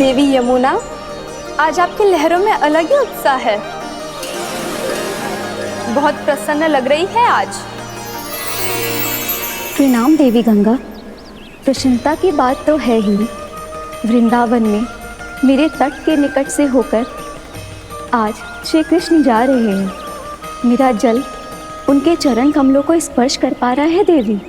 देवी यमुना, आज आपकी लहरों में अलग ही उत्साह है। बहुत प्रसन्न लग रही है आज। प्रणाम देवी गंगा। प्रसन्नता की बात तो है ही। वृंदावन में मेरे तट के निकट से होकर आज श्री कृष्ण जा रहे हैं। मेरा जल उनके चरण कमलों को स्पर्श कर पा रहा है देवी।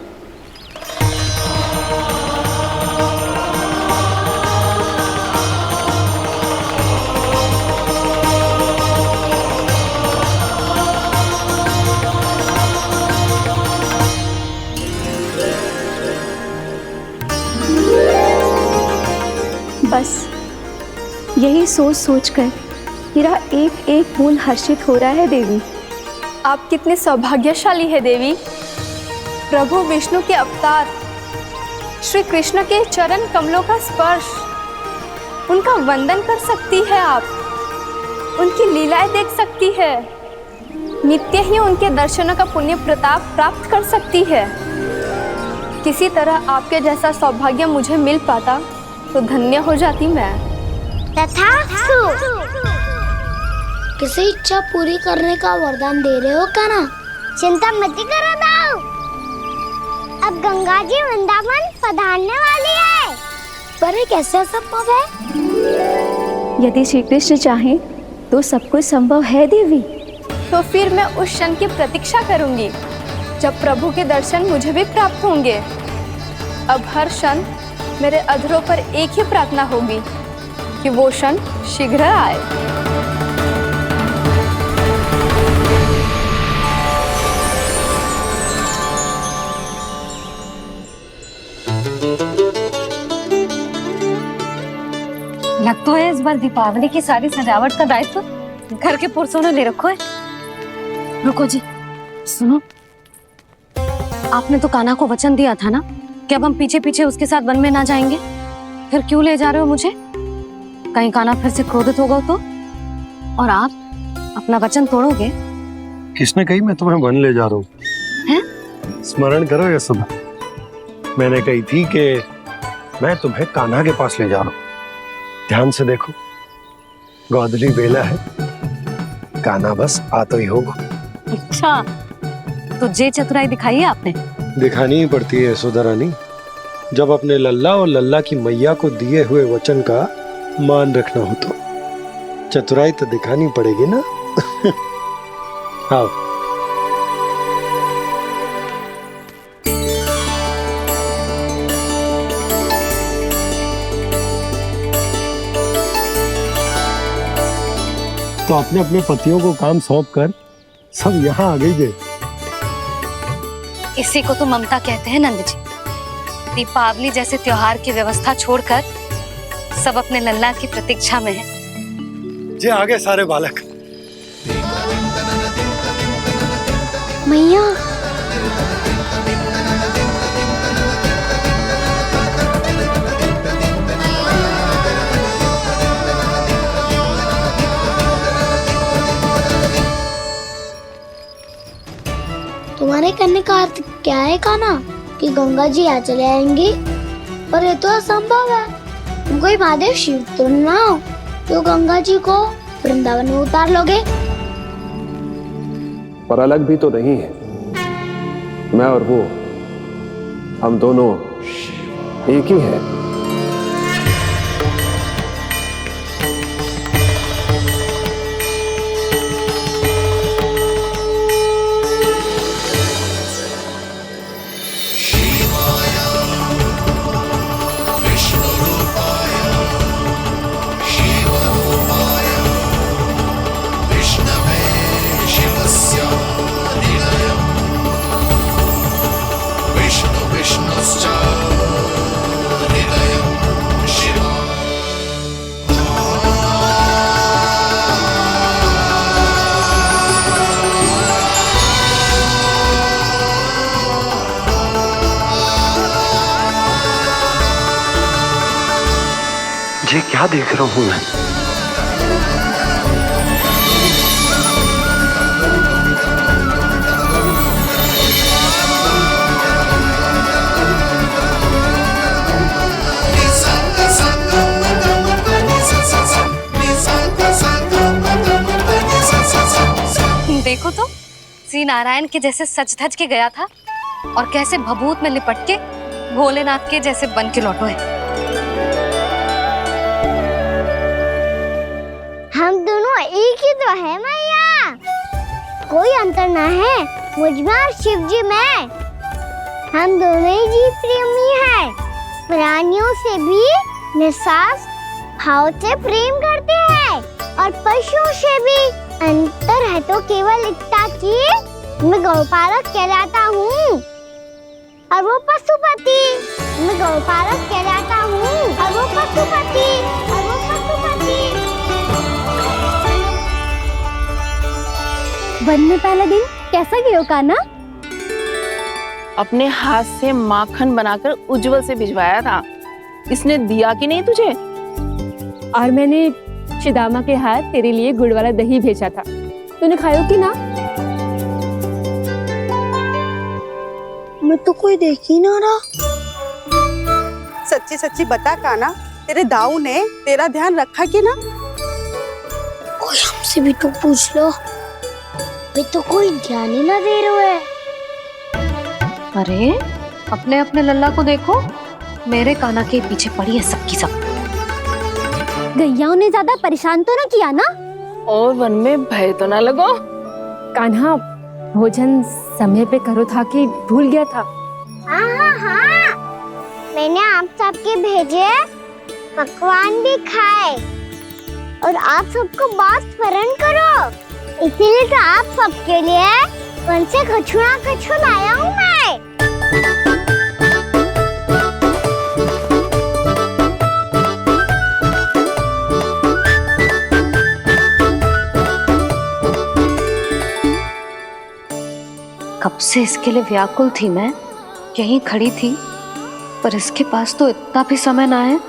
बस यही सोच सोचकर मेरा एक एक बूंद हर्षित हो रहा है देवी। आप कितने सौभाग्यशाली है देवी। प्रभु विष्णु के अवतार श्री कृष्ण के चरण कमलों का स्पर्श, उनका वंदन कर सकती है आप, उनकी लीलाएं देख सकती है, नित्य ही उनके दर्शनों का पुण्य प्रताप प्राप्त कर सकती है। किसी तरह आपके जैसा सौभाग्य मुझे मिल पाता तो धन्य हो जाती मैं। तथास्तु। किसी इच्छा पूरी करने का वरदान दे रहे हो क्या ना? चिंता मत करो दाऊ, अब गंगा जी वृंदावन पधारने वाली है। पर ये कैसे संभव है? यदि श्री कृष्ण चाहे तो सब कुछ संभव है देवी। तो फिर मैं उस क्षण की प्रतीक्षा करूंगी जब प्रभु के दर्शन मुझे भी प्राप्त होंगे। अब हर क्षण मेरे अधरों पर एक ही प्रार्थना होगी कि वो क्षण शीघ्र आए। लग तो है इस बार दीपावली की सारी सजावट का दायित्व घर के पुरुषों ने ले रखो है। रुको जी, सुनो, आपने तो कान्हा को वचन दिया था ना कि अब हम पीछे पीछे उसके साथ वन में ना जाएंगे। फिर क्यों ले जा रहे हो मुझे? कहीं कान्हा फिर से क्रोधित होगा तो? और आप अपना वचन तोड़ोगे? किसने कही मैं तुम्हें वन ले जा रहा हूँ? स्मरण करो ये सुबह मैंने कही थी कि मैं तुम्हें कान्हा के पास ले जा रहा हूँ। ध्यान से देखो, गोधली बेला है, कान्हा बस आ तो ही होगा। अच्छा, तो जे चतुराई दिखाई है आपने? दिखानी ही पड़ती है यशोदा रानी, जब अपने लल्ला और लल्ला की मैया को दिए हुए वचन का मान रखना हो तो चतुराई तो दिखानी पड़ेगी ना। आओ। तो अपने अपने पतियों को काम सौंप कर सब यहाँ आ गई थे। इसी को तो ममता कहते हैं नंद जी। दीपावली जैसे त्योहार की व्यवस्था छोड़कर सब अपने लल्ला की प्रतीक्षा में हैं। जे आगे सारे बालक। मैया, तुम्हारे कहने का अर्थ क्या है कान्हा? कि गंगा जी यहाँ चले आएंगी? पर ये तो असंभव है। तुम कोई महादेव शिव तो ना हो तो गंगा जी को वृंदावन में उतार लोगे? पर अलग भी तो नहीं है। मैं और वो, हम दोनों एक ही हैं। ये क्या देख रहा हूँ मैं? देखो तो श्री नारायण के जैसे सज धज के गया था और कैसे भभूत में लिपट के भोलेनाथ के जैसे बन के लौटो है। हम दोनों एक ही तो है मैया, कोई अंतर ना है मुझ में और शिव जी में। हम दोनों ही जीव प्रेमी हैं, प्राणियों से भी निस्वार्थ भाव से प्रेम करते हैं और पशुओं से भी। अंतर है तो केवल इतना कि मैं गौपालक कहलाता हूँ और वो पशुपति। मैं गौपालक कहलाता हूँ और वो पशुपति, और वो पशुपति। वन में पहला दिन कैसा गया कान्हा? अपने हाथ से माखन बनाकर उज्जवल से भिजवाया था। इसने दिया कि नहीं तुझे? और मैंने शिदामा के हाथ तेरे लिए गुड़ वाला दही भेजा था, तूने खायो कि ना? मैं तो कोई देख ही ना रहा। सच्ची सच्ची बता कान्हा, तेरे दाऊ ने तेरा ध्यान रखा कि ना? कोई हमसे भी तो पूछ लो, वे तो कोई ध्यान ही ना दे रहे हैं। अरे अपने अपने लल्ला को देखो, मेरे कान्हा के पीछे पड़ी है सबकी सब। गैयाओं ने ज्यादा परेशान तो ना किया ना? और वन में भय तो ना लगो? कान्हा भोजन समय पे करो था कि भूल गया था? हाँ, मैंने आप सबके भेजे पकवान भी खाए और आप सबको बात स्मरण करो, इसीलिए तो आप सबके लिए वन से कछु लाया हूँ मैं। कब से इसके लिए व्याकुल थी मैं, यहीं खड़ी थी, पर इसके पास तो इतना भी समय ना है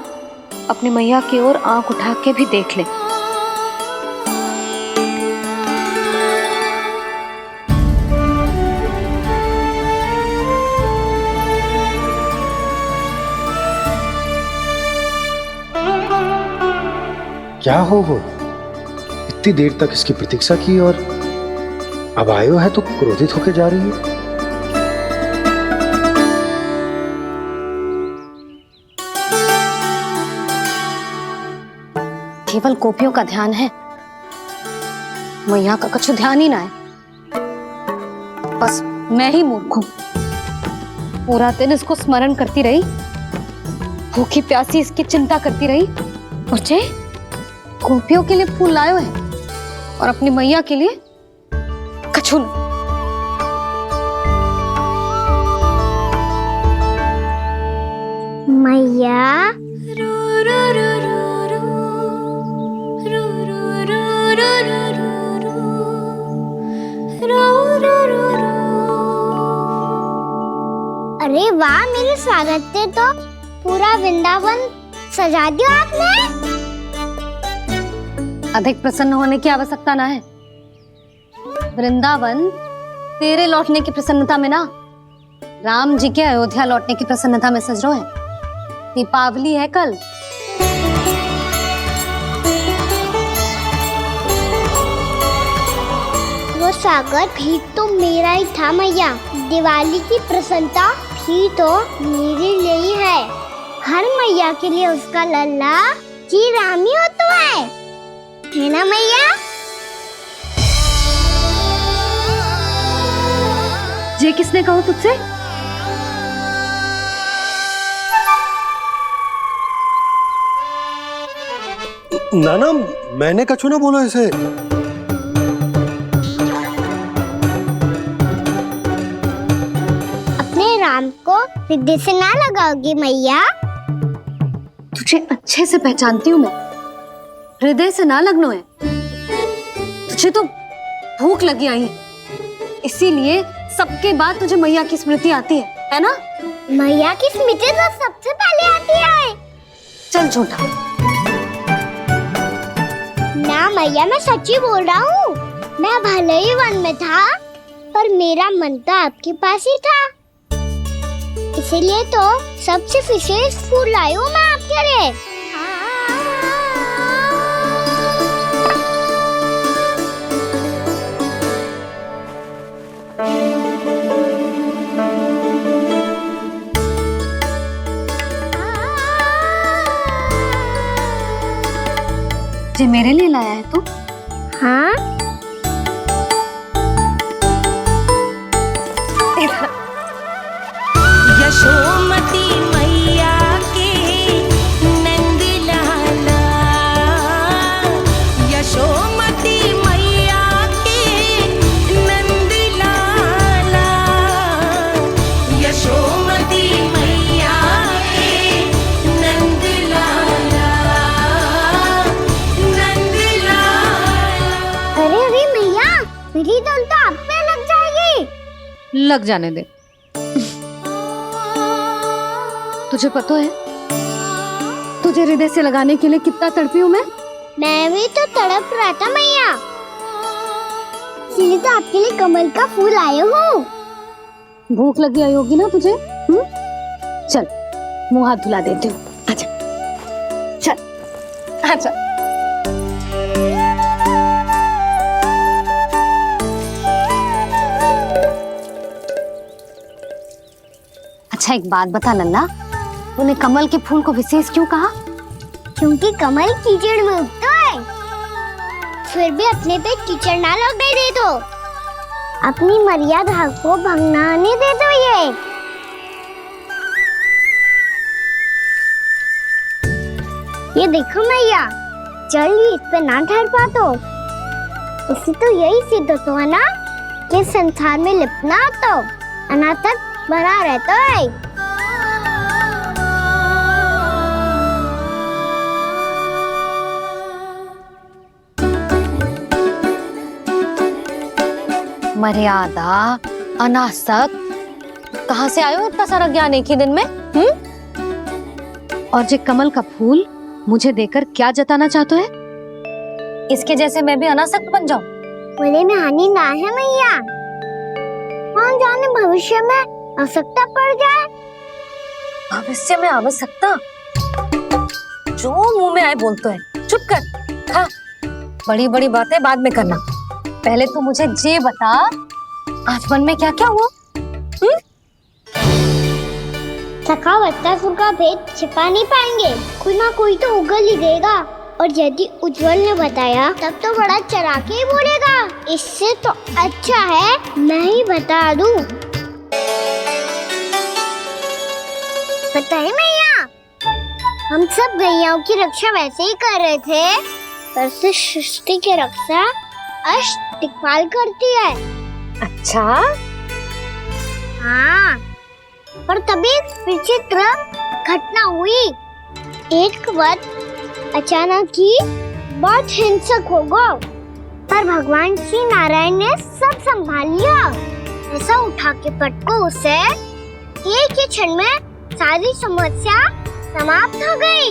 अपनी मैया की ओर आंख उठा के भी देख ले। क्या हो वो? इतनी देर तक इसकी प्रतीक्षा की और अब आयो है तो क्रोधित होकर जा रही है। केवल गोपियों का ध्यान है, मैया का कछु ध्यान ही ना है। बस मैं ही मूर्ख हूं, पूरा दिन इसको स्मरण करती रही, भूखी प्यासी इसकी चिंता करती रही, और जे गोपियों के लिए फूल लायो है और अपनी मैया के लिए कछु नहीं। मैया अरे वाह, मेरे स्वागत से तो पूरा वृंदावन सजा दिया आपने। अधिक प्रसन्न होने की आवश्यकता ना है। वृंदावन तेरे लौटने की प्रसन्नता में ना, राम जी के अयोध्या लौटने की प्रसन्नता में सज रहे हैं। दीपावली है कल। वो स्वागत भी तो मेरा ही था मैया। दिवाली की प्रसन्नता भी तो मेरे लिए ही है। हर मैया के लिए उसका लल्ला जी राम ही होता है ना मैया? ये किसने कहा तुझसे? नाना, मैंने कछु ना बोला इसे। अपने राम को हृदय से ना लगाओगी मैया? तुझे अच्छे से पहचानती हूँ मैं, हृदय से ना लगनो है। तुझे तो भूख लगी आई है, इसीलिए सबके बाद तुझे मैया की स्मृति आती है ना? मैया की स्मृति तो सबसे पहले आती है। चल झूठा। ना मैया, मैं सच्ची बोल रहा हूँ। मैं भले ही वन में था, पर मेरा मन तो आपके पास ही था। इसीलिए तो सबसे विशेष फूल लाई हूँ मैं आपके लिए। मेरे लिए लाया है तू? हाँ, यशोमती मैया के नंद लाला, यशोमती मैया के नंद लाला, यशोमती मैया के नंद लाला, नंद लाला। अरे अरे मैया, मेरी दाल तो आप पे लग जाएगी। लग जाने दे। तुझे पता है तुझे हृदय से लगाने के लिए कितना तड़पी हूँ मैं भी तो तड़प रहा था मैया, इसलिए तो आपके लिए कमल का फूल आया हूँ। भूख लगी आई होगी ना तुझे? चल मुंह हाथ धुला देती हूँ। आजा चल आजा। अच्छा एक बात बता लल्ला, तूने कमल के फूल को विशेष क्यों कहा? क्योंकि कमल कीचड़ में उगता है, फिर भी अपने पे कीचड़ ना लगने दे दो, अपनी मर्यादा को भंगना नहीं दे दो। ये देखो मैया, जल भी इस पे ना ठहर पा तो इससे तो यही सिद्ध होता है ना कि संसार में लिपना तो अनाथ तक बना रहता है। मर्यादा, अनासक्त, कहाँ से आयो इतना सारा ज्ञान एक ही दिन में? और जे कमल का फूल मुझे देकर क्या जताना चाहते है? इसके जैसे मैं भी अनासक्त बन जाऊं? बोले में हानि ना है मैया, कौन जाने भविष्य में आवश्यकता पड़ जाए। भविष्य में आवश्यकता? जो मुंह में आए बोलते हैं, चुप कर। हाँ, बड़ी बड़ी बातें बाद में करना, पहले तो मुझे ये बता आज मन में क्या क्या हुआ? सखा बत्तासुर का भेद छिपा नहीं पाएंगे, कोई ना कोई तो उगल ही देगा, और यदि उज्जवल ने बताया तब तो बड़ा चढ़ा के ही बोलेगा। इससे तो अच्छा है मैं ही बता दूं। पता है मैया, हम सब गैयाओं की रक्षा वैसे ही कर रहे थे, पर से सृष्टि की रक्षा अष्ट दिक्पाल करती है। अच्छा? हाँ, पर तभी विचित्र घटना हुई। एक वक्त अचानक ही बहुत हिंसक हो गया, पर भगवान श्री नारायण ने सब संभाल लिया। ऐसा उठा के पटको उसे, एक ही क्षण में सारी समस्या समाप्त हो गई।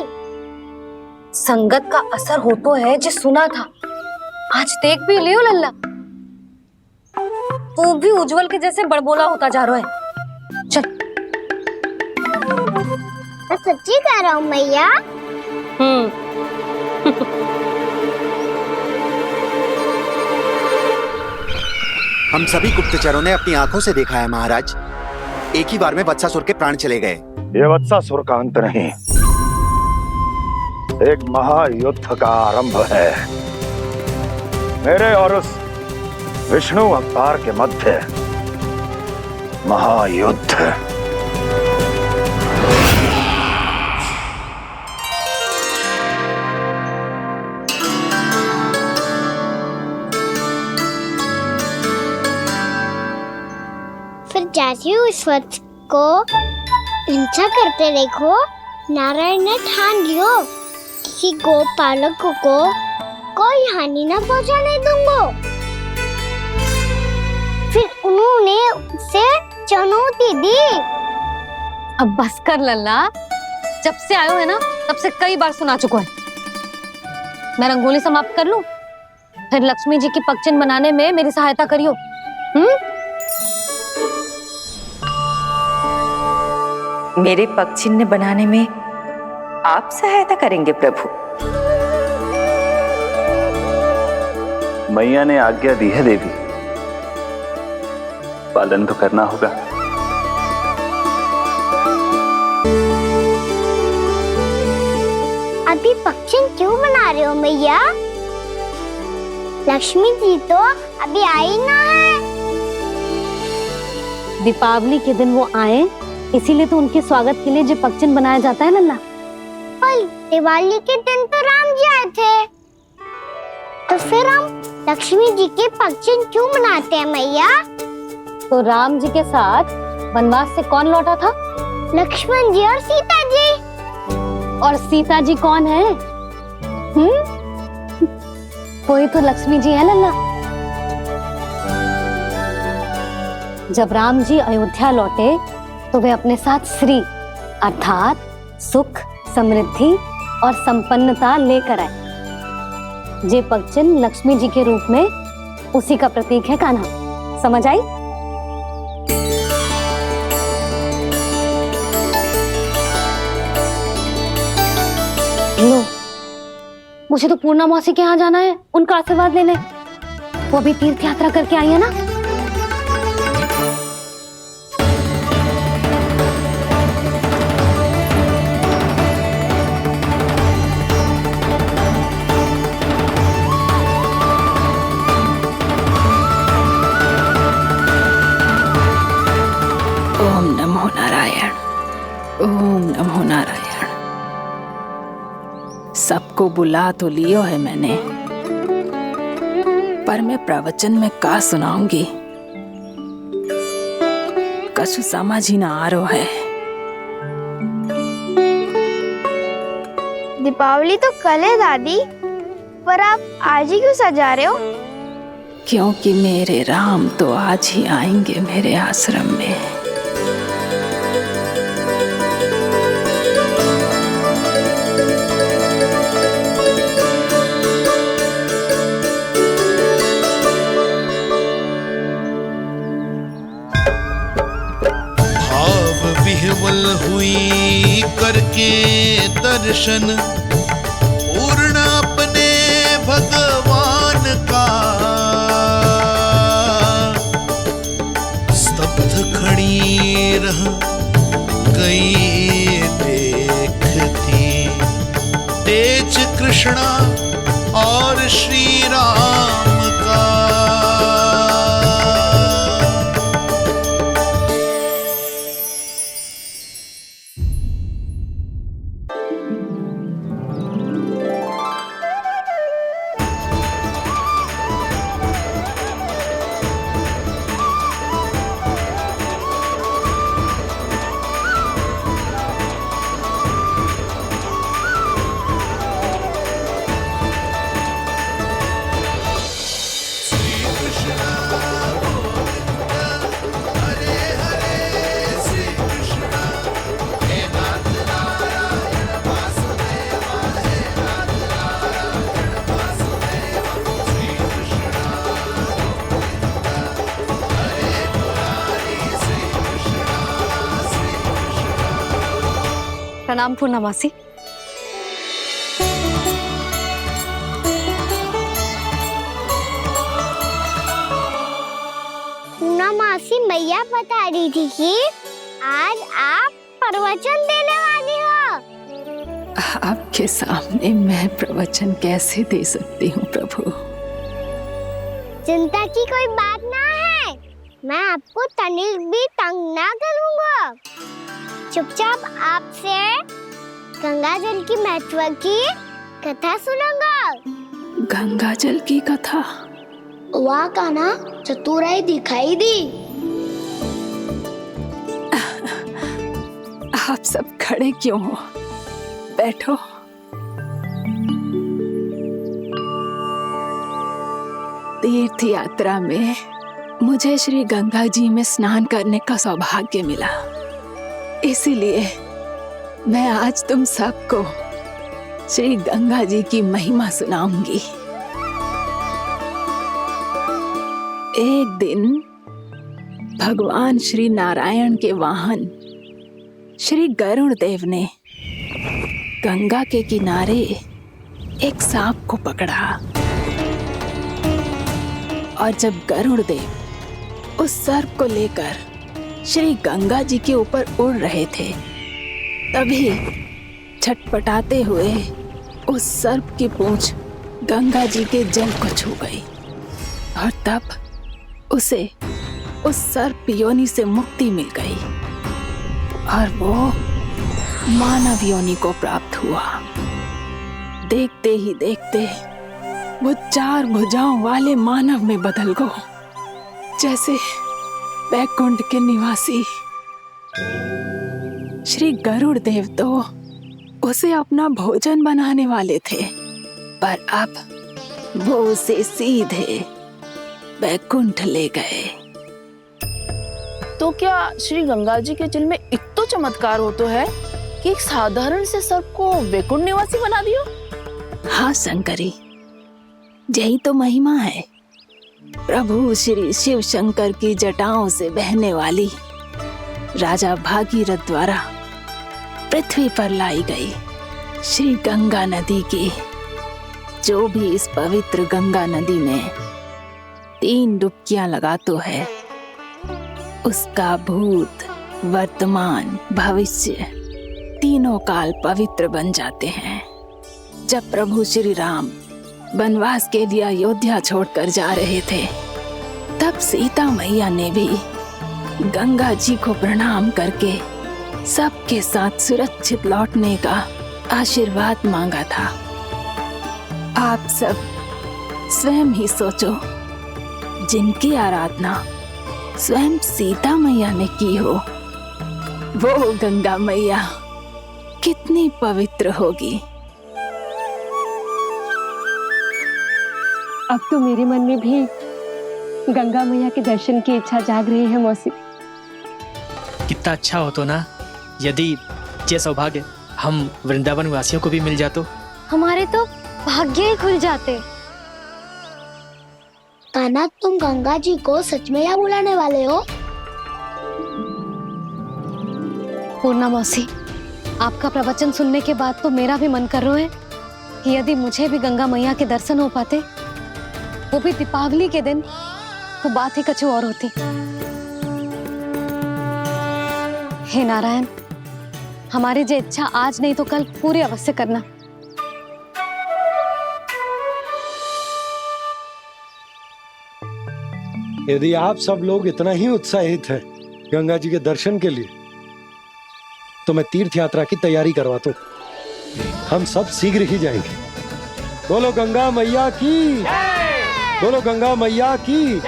संगत का असर हो तो है, जो सुना था आज देख भी लियो लल्ला, तू भी उज्जवल के जैसे बड़बोला होता जा रहा है। चल। मैं सच्ची कह रहा हूँ मैया। हम सभी गुप्तचरों ने अपनी आंखों से देखा है महाराज, एक ही बार में वत्सासुर के प्राण चले गए। ये वत्सासुर का अंत नहीं, एक महायुद्ध का आरंभ है। मेरे और उस विष्णु अवतार के मध्य महायुद्ध। फिर जैसे ही उस वत्स को हिंसा करते देखो, नारायण ने ठान लियो किसी गोपालक को कोई हानि न पहुंचाने दूंगा। फिर उन्होंने उसे चुनौती दी। अब बस कर लल्ला, जब से आयो है ना तब से कई बार सुना चुका है। मैं रंगोली समाप्त कर लूं, फिर लक्ष्मी जी की पगचिन बनाने में मेरी सहायता करियो। मेरे पगचिन्ह बनाने में आप सहायता करेंगे प्रभु? मैया ने आज्ञा दी है देवी, पालन तो करना होगा। अभी पक्षी क्यों बना रहे हो मैया? लक्ष्मी जी तो अभी आई ना है। दीपावली के दिन वो आए, इसीलिए तो उनके स्वागत के लिए जो पक्चिन बनाया जाता है लल्ला। पर दिवाली के दिन तो राम जी आए थे, तो फिर हम लक्ष्मी जी के पक्चिन क्यों मनाते हैं मैया? तो राम जी के साथ वनवास से कौन लौटा था? लक्ष्मण जी और सीता जी। और सीता जी कौन है? वही तो लक्ष्मी जी है लल्ला। जब राम जी अयोध्या लौटे तो वे अपने साथ श्री अर्थात सुख, समृद्धि और संपन्नता लेकर आए। जे पक्चिन लक्ष्मी जी के रूप में उसी का प्रतीक है कान्हा। समझ आई? लो, मुझे तो पूर्णा मौसी के यहाँ जाना है, उनका आशीर्वाद लेने। वो भी तीर्थ यात्रा करके आई है ना। ओम नमो नारायण, ओम नमो नारायण। सबको बुला तो लियो है मैंने, पर मैं प्रवचन में का सुनाऊंगी, कछु समझ ही ना आ रहा है। दीपावली तो कल है दादी, पर आप आज ही क्यों सजा रहे हो? क्योंकि मेरे राम तो आज ही आएंगे मेरे आश्रम में। विह्वल हुई करके दर्शन, पूर्ण अपने भगवान का, स्तब्ध खड़ी रह गई देखती तेज कृष्णा और श्री राम का। प्रणाम पूर्णा मौसी। पूर्णा मासी मैया बता रही थी कि आज आप प्रवचन देने वाली हो। आपके सामने मैं प्रवचन कैसे दे सकती हूँ प्रभु? चिंता की कोई बात ना है, मैं आपको तनिक भी तंग ना करूँगा। चुपचाप आपसे गंगा जल की महत्व की कथा सुनूंगा। गंगा जल की कथा? वाह कान्हा, चतुराई दिखाई दी। आप सब खड़े क्यों हो? बैठो। तीर्थ यात्रा में मुझे श्री गंगा जी में स्नान करने का सौभाग्य मिला, इसीलिए मैं आज तुम सबको श्री गंगा जी की महिमा सुनाऊंगी। एक दिन भगवान श्री नारायण के वाहन श्री गरुड़ देव ने गंगा के किनारे एक सांप को पकड़ा, और जब गरुड़ देव उस सर्प को लेकर श्री गंगा जी के ऊपर उड़ रहे थे, तभी छटपटाते हुए उस सर्प की पूंछ गंगा जी के जल को छू गई। और तब उसे उस सर्प योनि से मुक्ति मिल गई और वो मानव योनि को प्राप्त हुआ। देखते ही देखते वो 4 भुजाओं वाले मानव में बदल गो, जैसे वैकुंठ के निवासी श्री गरुड़ देव तो उसे अपना भोजन बनाने वाले थे, पर अब वो उसे सीधे वैकुंठ ले गए। तो क्या श्री गंगा जी के जल में इतना चमत्कार हो तो है कि एक साधारण से सर्प को वैकुंठ निवासी बना दियो? हाँ शंकरी, यही तो महिमा है। प्रभु श्री शिव शंकर की जटाओं से बहने वाली राजा भागीरथ द्वारा पृथ्वी पर लाई गई श्री गंगा नदी की, जो भी इस पवित्र गंगा नदी में 3 डुबकियां लगातो है, उसका भूत, वर्तमान, भविष्य तीनों काल पवित्र बन जाते हैं। जब प्रभु श्री राम वनवास के लिए अयोध्या छोड़कर जा रहे थे, तब सीता मैया ने भी गंगा जी को प्रणाम करके सबके साथ सुरक्षित लौटने का आशीर्वाद मांगा था। आप सब स्वयं ही सोचो, जिनकी आराधना स्वयं सीता मैया ने की हो, वो गंगा मैया कितनी पवित्र होगी। अब तो मेरे मन में भी गंगा मैया के दर्शन की इच्छा जाग रही है मौसी। कितना अच्छा हो तो ना यदि ये सौभाग्य हम वृंदावन वासियों को भी मिल जातो। हमारे तो भाग्य ही खुल जाते। कान्हा, तुम गंगा जी को सच में यहाँ बुलाने वाले हो? पूर्णा मौसी, आपका प्रवचन सुनने के बाद तो मेरा भी मन कर रहा है कि यदि मुझे भी गंगा मैया के दर्शन हो पाते, वो भी दीपावली के दिन, तो बात ही कुछ और होती। हे नारायण, हमारी जो इच्छा आज नहीं तो कल पूरी अवश्य करना। यदि आप सब लोग इतना ही उत्साहित हैं गंगा जी के दर्शन के लिए, तो मैं तीर्थ यात्रा की तैयारी करवाता हूँ। हम सब शीघ्र ही जाएंगे। बोलो गंगा मैया की, बोलो गंगा मैया की।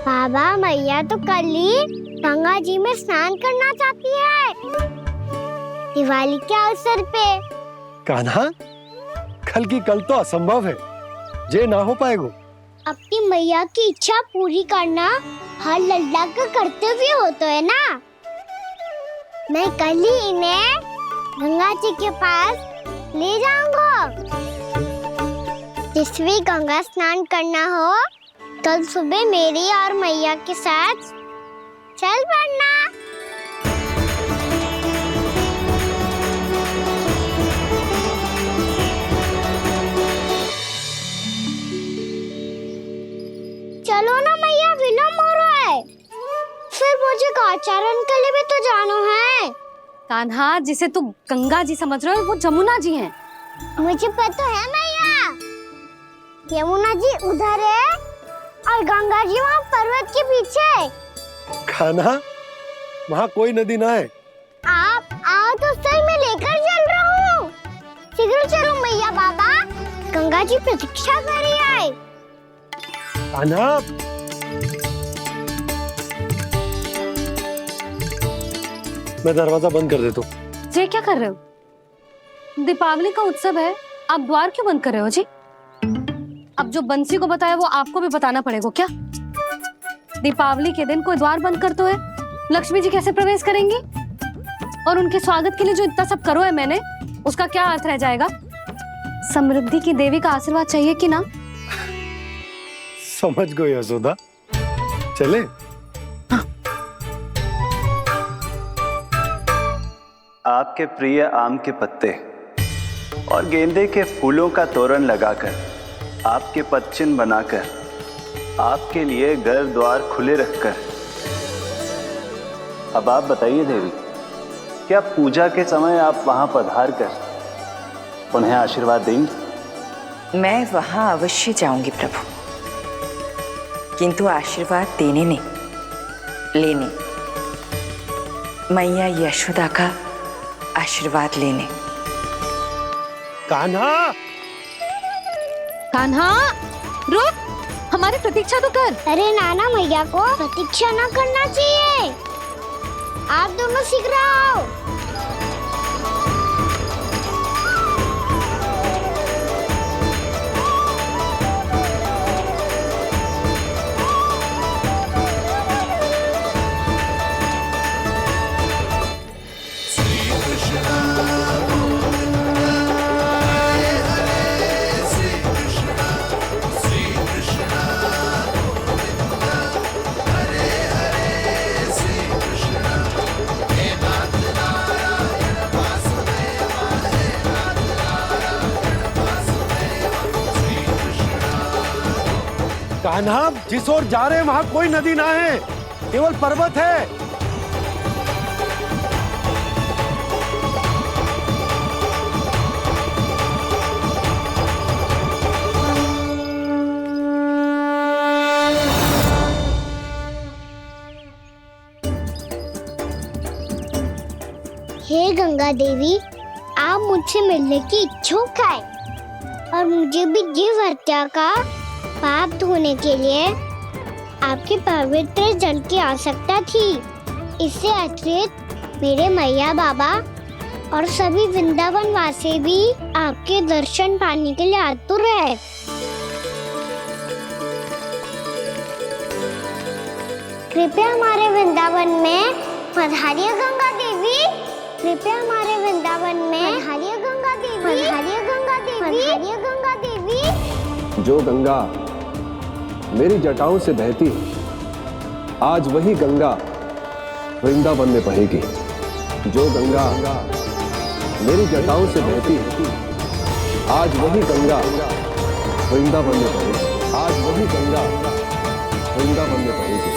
बाबा, मैया तो कल ही गंगा जी में स्नान करना चाहती है, दिवाली के अवसर पे। कान्हा, कल की कल तो असंभव है, जे ना हो पाएगा। अपनी मैया की इच्छा पूरी करना हर लल्ला का कर्तव्य होता है ना। मैं कल ही इन्हें गंगा जी के पास ले जाऊंगा। जिस भी गंगा स्नान करना हो, कल सुबह मेरी और मैया के साथ चल पड़ना। चलो ना मैया, विलम्ब हो रहा है। फिर मुझे गौचारण के लिए भी तो जाना है। कान्हा, जिसे तू गंगा जी समझ रहे हो, वो जमुना जी हैं। मुझे पता है मैया, यमुना जी उधर है और गंगा जी वहाँ पर्वत के पीछे। कान्हा, वहाँ कोई नदी ना है। आप आओ तो सही, मैं लेकर चल रहा हूँ। शीघ्र चलो मैया। बाबा, गंगा जी प्रतीक्षा कर रही है। कान्हा, मैं दरवाजा बंद कर देता हूँ। ये क्या कर रहे हो? दीपावली का उत्सव है, आप द्वार क्यों बंद कर रहे हो जी? अब जो बंसी को बताया वो आपको भी बताना पड़ेगा क्या? दीपावली के दिन कोई द्वार बंद कर तो है, लक्ष्मी जी कैसे प्रवेश करेंगी? और उनके स्वागत के लिए जो इतना सब करो है मैंने, उसका क्या अर्थ रह जाएगा? समृद्धि की देवी का आशीर्वाद चाहिए कि ना? समझ गई यशोदा, चले। आपके प्रिय आम के पत्ते और गेंदे के फूलों का तोरण लगाकर, आपके पदचिन्ह बनाकर, आपके लिए घर द्वार खुले रखकर, अब आप बताइए देवी, क्या पूजा के समय आप वहां पधार कर उन्हें आशीर्वाद देंगे? मैं वहां अवश्य जाऊंगी प्रभु, किंतु आशीर्वाद देने नहीं, लेने। मैया यशोदा का आशीर्वाद लेने। कान्हा, कान्हा रुक, हमारी प्रतीक्षा तो कर। अरे नाना, मैया को प्रतीक्षा ना करना चाहिए। आप दोनों सीख रहे हो। कान्हा, जिस ओर जा रहे हैं वहां कोई नदी ना है, केवल पर्वत है। हे गंगा देवी, आप मुझसे मिलने की इच्छुक है और मुझे भी जीव हत्या का पाप धोने के लिए आपके पवित्र जल की आवश्यकता थी। इससे अतिरिक्त मेरे मैया बाबा और सभी वृंदावन वासी भी आपके दर्शन पाने के लिए आतुर है। कृपया हमारे वृंदावन में पधारिए गंगा देवी। कृपया हमारे वृंदावन में पधारिए गंगा देवी। पधारिए गंगा देवी। पधारिए गंगा देवी। जो गंगा मेरी जटाओं से बहती है, आज वही गंगा वृंदावन में बहेगी। जो गंगा मेरी जटाओं से बहती है, आज वही गंगा वृंदावन में बहेगी। आज वही गंगा वृंदावन में बहेगी।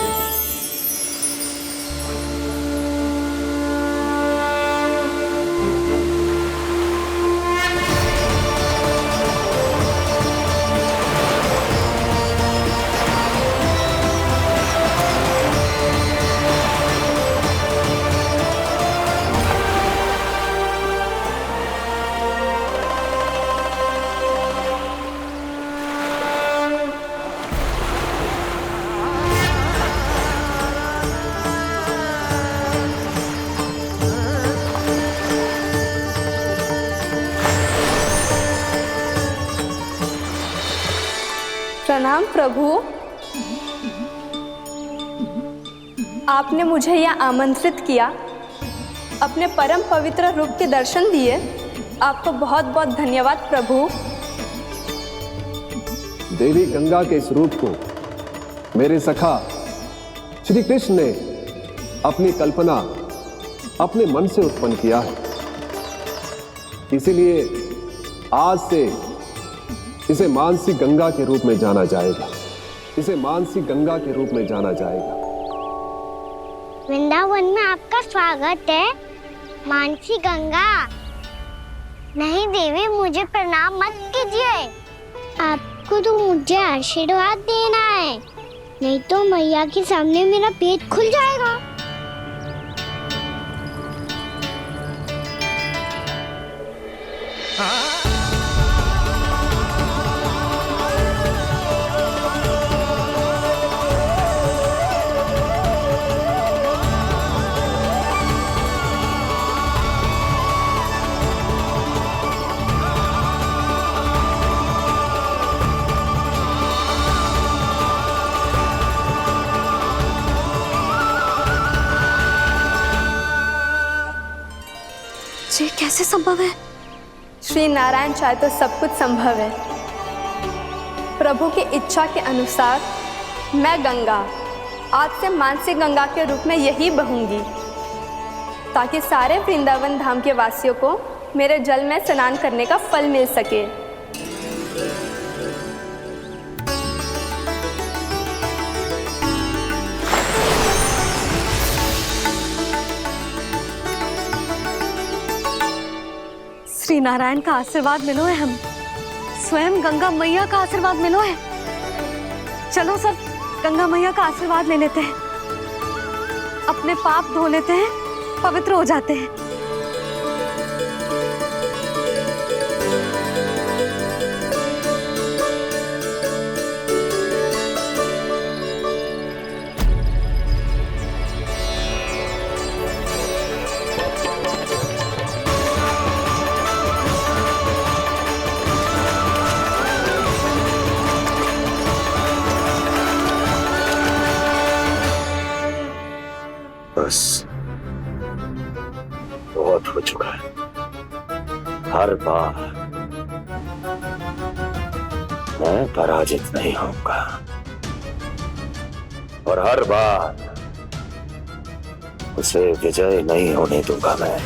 प्रणाम प्रभु। आपने मुझे यह आमंत्रित किया, अपने परम पवित्र रूप के दर्शन दिए। आपको बहुत बहुत धन्यवाद प्रभु। देवी गंगा के इस रूप को मेरे सखा श्री कृष्ण ने अपनी कल्पना अपने मन से उत्पन्न किया है। इसीलिए आज से इसे मानसी गंगा के रूप में जाना जाएगा। इसे मानसी गंगा के रूप में जाना जाएगा। वृंदावन में आपका स्वागत है मानसी गंगा। नहीं देवी, मुझे प्रणाम मत कीजिए। आपको तो मुझे आशीर्वाद देना है, नहीं तो मैया के सामने मेरा पेट खुल जाएगा। ये कैसे संभव है? श्री नारायण चाहे तो सब कुछ संभव है। प्रभु की इच्छा के अनुसार मैं गंगा आज से मानसी गंगा के रूप में यही बहूंगी, ताकि सारे वृंदावन धाम के वासियों को मेरे जल में स्नान करने का फल मिल सके। श्री नारायण का आशीर्वाद मिलो है हम। स्वयं गंगा मैया का आशीर्वाद मिलो है। चलो सब गंगा मैया का आशीर्वाद ले लेते हैं, अपने पाप धो लेते हैं, पवित्र हो जाते हैं। बस बहुत हो चुका है। हर बार मैं पराजित नहीं होऊंगा और हर बार उसे विजय नहीं होने दूंगा मैं।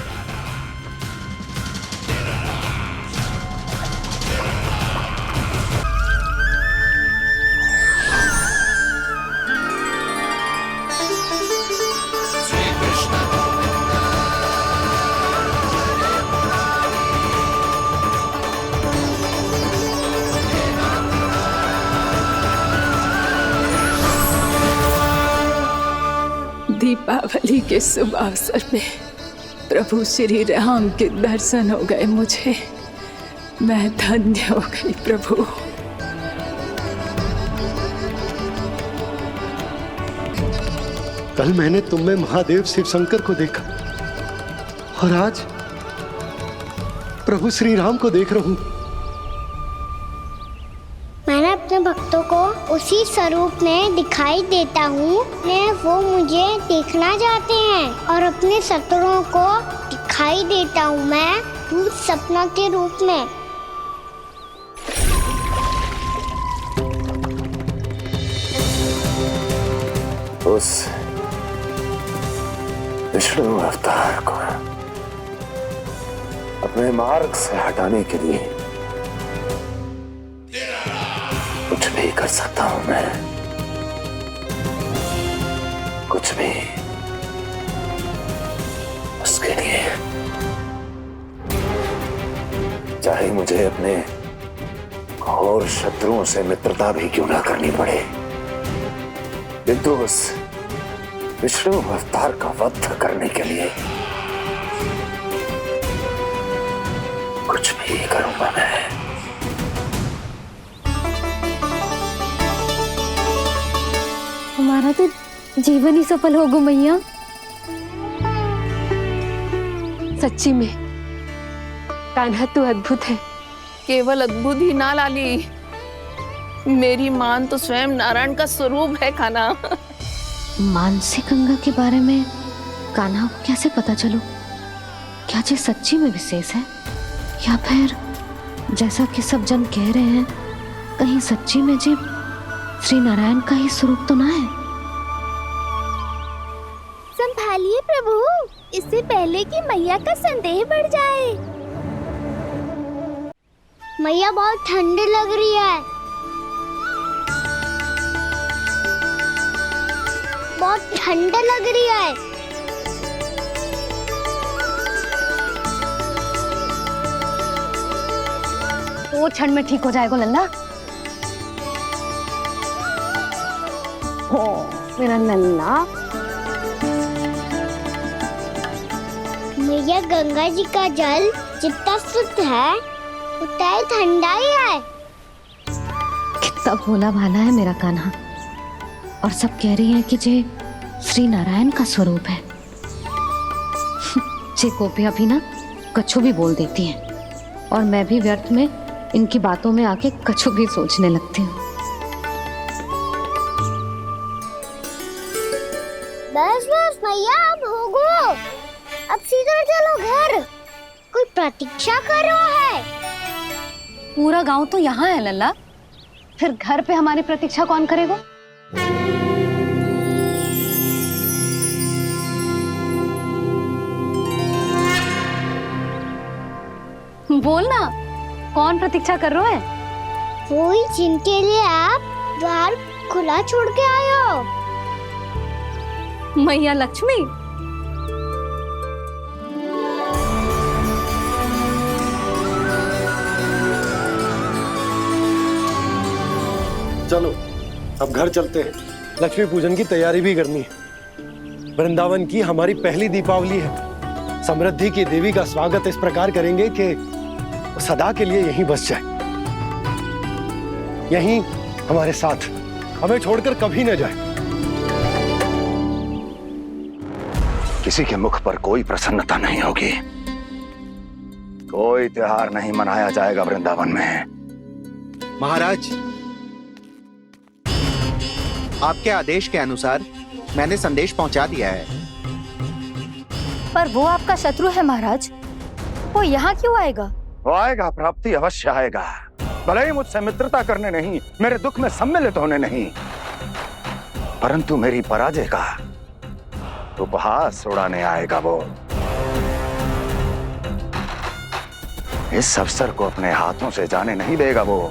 दीपावली के शुभ अवसर में प्रभु श्री राम के दर्शन हो गए मुझे। मैं धन्य हो गई प्रभु। कल मैंने तुम में महादेव शिव शंकर को देखा और आज प्रभु श्री राम को देख रहा हूं। मैंने अपने भक्तों को उसी स्वरूप में दिखाई देता हूँ। वो मुझे देखना चाहते हैं और अपने शत्रुओं को दिखाई देता हूँ मैं भूत सपना के रूप में। उस विष्णु अवतार को अपने मार्ग से हटाने के लिए कुछ भी कर सकता हूं मैं, कुछ भी। उसके लिए चाहे मुझे अपने घोर शत्रुओं से मित्रता भी क्यों ना करनी पड़े, किंतु उस विष्णु अवतार का वध करने के लिए कुछ भी करूंगा मैं। हमारा तो जीवन ही सफल होगा मैया। सच्ची में कान्हा तू अद्भुत है। केवल अद्भुत ही ना लाली, मेरी मान तो स्वयं नारायण का स्वरूप है कान्हा। मानसी गंगा के बारे में कान्हा को कैसे पता चलो? क्या ये सच्ची में विशेष है या फिर जैसा कि सब जन कह रहे हैं कहीं सच्ची में जी श्री नारायण का ही स्वरूप तो ना है? संभालिए प्रभु, इससे पहले कि मैया का संदेह बढ़ जाए। मैया बहुत ठंडी लग रही है, बहुत ठंड लग रही है। वो क्षण में ठीक हो जाएगा लल्ला। हो मेरा लल्ला। मैया गंगा जी का जल जितना शुद्ध है उतना ही ठंडा ही है। कितना भोला भाला है मेरा कान्हा। और सब कह रही हैं कि जे श्री नारायण का स्वरूप है। जे गोपियां भी ना कछु भी बोल देती हैं और मैं भी व्यर्थ में इनकी बातों में आके कछु भी सोचने लगती हूँ। बस बस मैया, अब होगो, अब सीधा चलो घर। कोई प्रतीक्षा कर रहा है। पूरा गांव तो यहाँ है लल्ला, फिर घर पे हमारी प्रतीक्षा कौन करेगा? बोल ना, कौन प्रतीक्षा कर रहा है? वही जिनके लिए आप द्वार खुला छोड़ के आए हो। मैया लक्ष्मी। चलो अब घर चलते हैं, लक्ष्मी पूजन की तैयारी भी करनी है। वृंदावन की हमारी पहली दीपावली है। समृद्धि की देवी का स्वागत इस प्रकार करेंगे कि वो सदा के लिए यहीं बस जाए, यहीं हमारे साथ, हमें छोड़कर कभी न जाए। किसी के मुख पर कोई प्रसन्नता नहीं होगी, कोई त्योहार नहीं मनाया जाएगा वृंदावन में। महाराज, आपके आदेश के अनुसार मैंने संदेश पहुंचा दिया है। पर वो आपका शत्रु है महाराज, वो यहाँ क्यों आएगा? वो आएगा, प्राप्ति अवश्य आएगा। भले ही मुझसे मित्रता करने नहीं, मेरे दुख में सम्मिलित होने नहीं, परंतु मेरी पराजय का उपहास उड़ाने आएगा वो। इस अवसर को अपने हाथों से जाने नहीं देगा वो।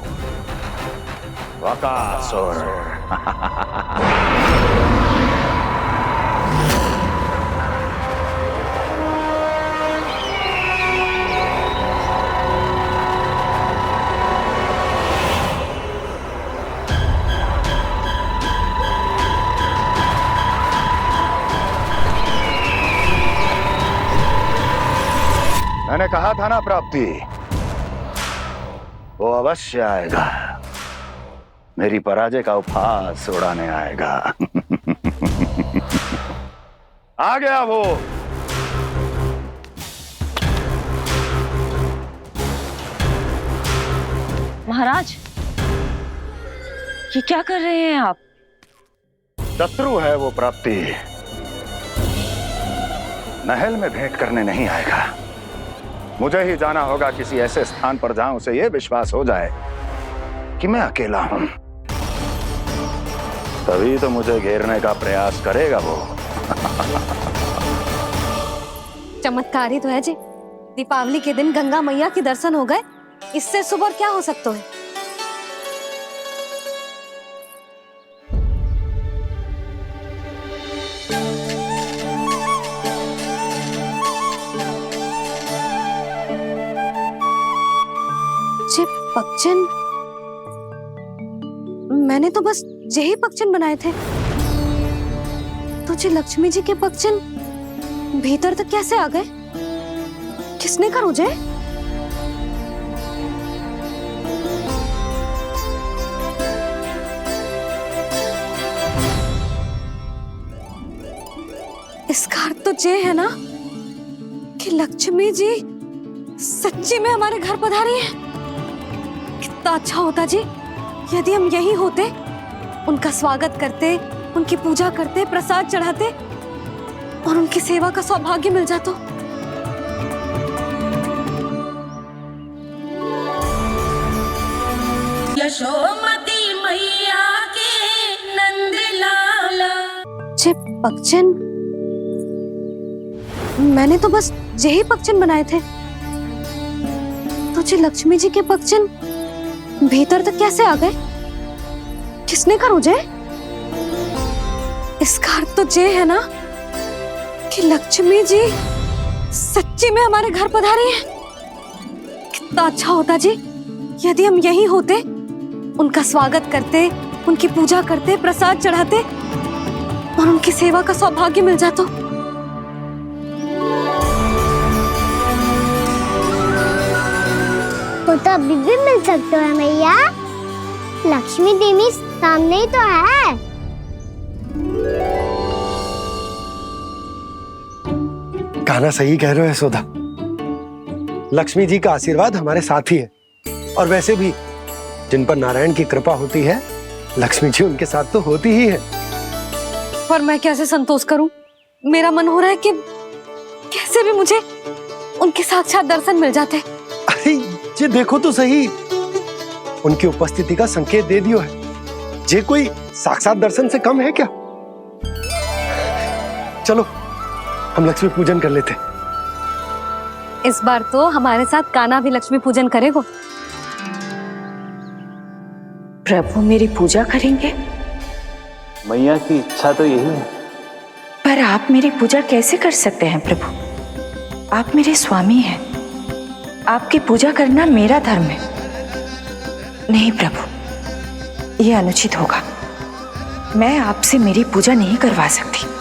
बकासुर। मैंने कहा था ना प्राप्ति, वो अवश्य आएगा, मेरी पराजय का उपहास उड़ाने आएगा। आ गया वो। महाराज, ये क्या कर रहे हैं आप? शत्रु है वो प्राप्ति, महल में भेंट करने नहीं आएगा। मुझे ही जाना होगा किसी ऐसे स्थान पर जहां उसे यह विश्वास हो जाए कि मैं अकेला हूं, तभी तो मुझे घेरने का प्रयास करेगा वो। चमत्कार ही तो है जी, दीपावली के दिन गंगा मैया के दर्शन हो गए, इससे शुभ और क्या हो सकता है? पक्षन, मैंने तो बस यही पक्षन बनाए थे, तुझे लक्ष्मी जी के पक्षन भीतर तक कैसे आ गए? किसने कर मुझे? इसका अर्थ तो ये है ना कि लक्ष्मी जी सच्ची में हमारे घर पधारी है। कितना अच्छा होता जी यदि हम यहीं होते, उनका स्वागत करते, उनकी पूजा करते, प्रसाद चढ़ाते और उनकी सेवा का सौभाग्य मिल जाता। यशोमती मैया के नंद लाला। जे पक्षन, मैंने तो बस यही पक्षन बनाए थे, तुझे लक्ष्मी जी के पक्षन भीतर तक कैसे आ गए? किसने कर मुझे? इसका अर्थ तो ये है ना कि लक्ष्मी जी सच्ची में हमारे घर पधारी है। कितना अच्छा होता जी यदि हम यहीं होते, उनका स्वागत करते, उनकी पूजा करते, प्रसाद चढ़ाते और उनकी सेवा का सौभाग्य मिल जाता। वो तो अभी भी मिल सकते हैं मैया, लक्ष्मी देवी सामने ही तो है। कान्हा सही कह रहे हो यशोदा, लक्ष्मी जी का आशीर्वाद हमारे साथ ही है, और वैसे भी जिन पर नारायण की कृपा होती है, लक्ष्मी जी उनके साथ तो होती ही है। पर मैं कैसे संतोष करूं? मेरा मन हो रहा है कि कैसे भी मुझे उनके साक्षात दर्शन मिल जाते। अरे ये देखो तो सही, उनकी उपस्थिति का संकेत दे दियो है। ये कोई साक्षात दर्शन से कम है क्या? चलो हम लक्ष्मी पूजन कर लेते। इस बार तो हमारे साथ कान्हा भी लक्ष्मी पूजन करेगा। प्रभु मेरी पूजा करेंगे? मैया की इच्छा तो यही है। पर आप मेरी पूजा कैसे कर सकते हैं प्रभु? आप मेरे स्वामी हैं, आपकी पूजा करना मेरा धर्म है। नहीं प्रभु, ये अनुचित होगा। मैं आपसे मेरी पूजा नहीं करवा सकती।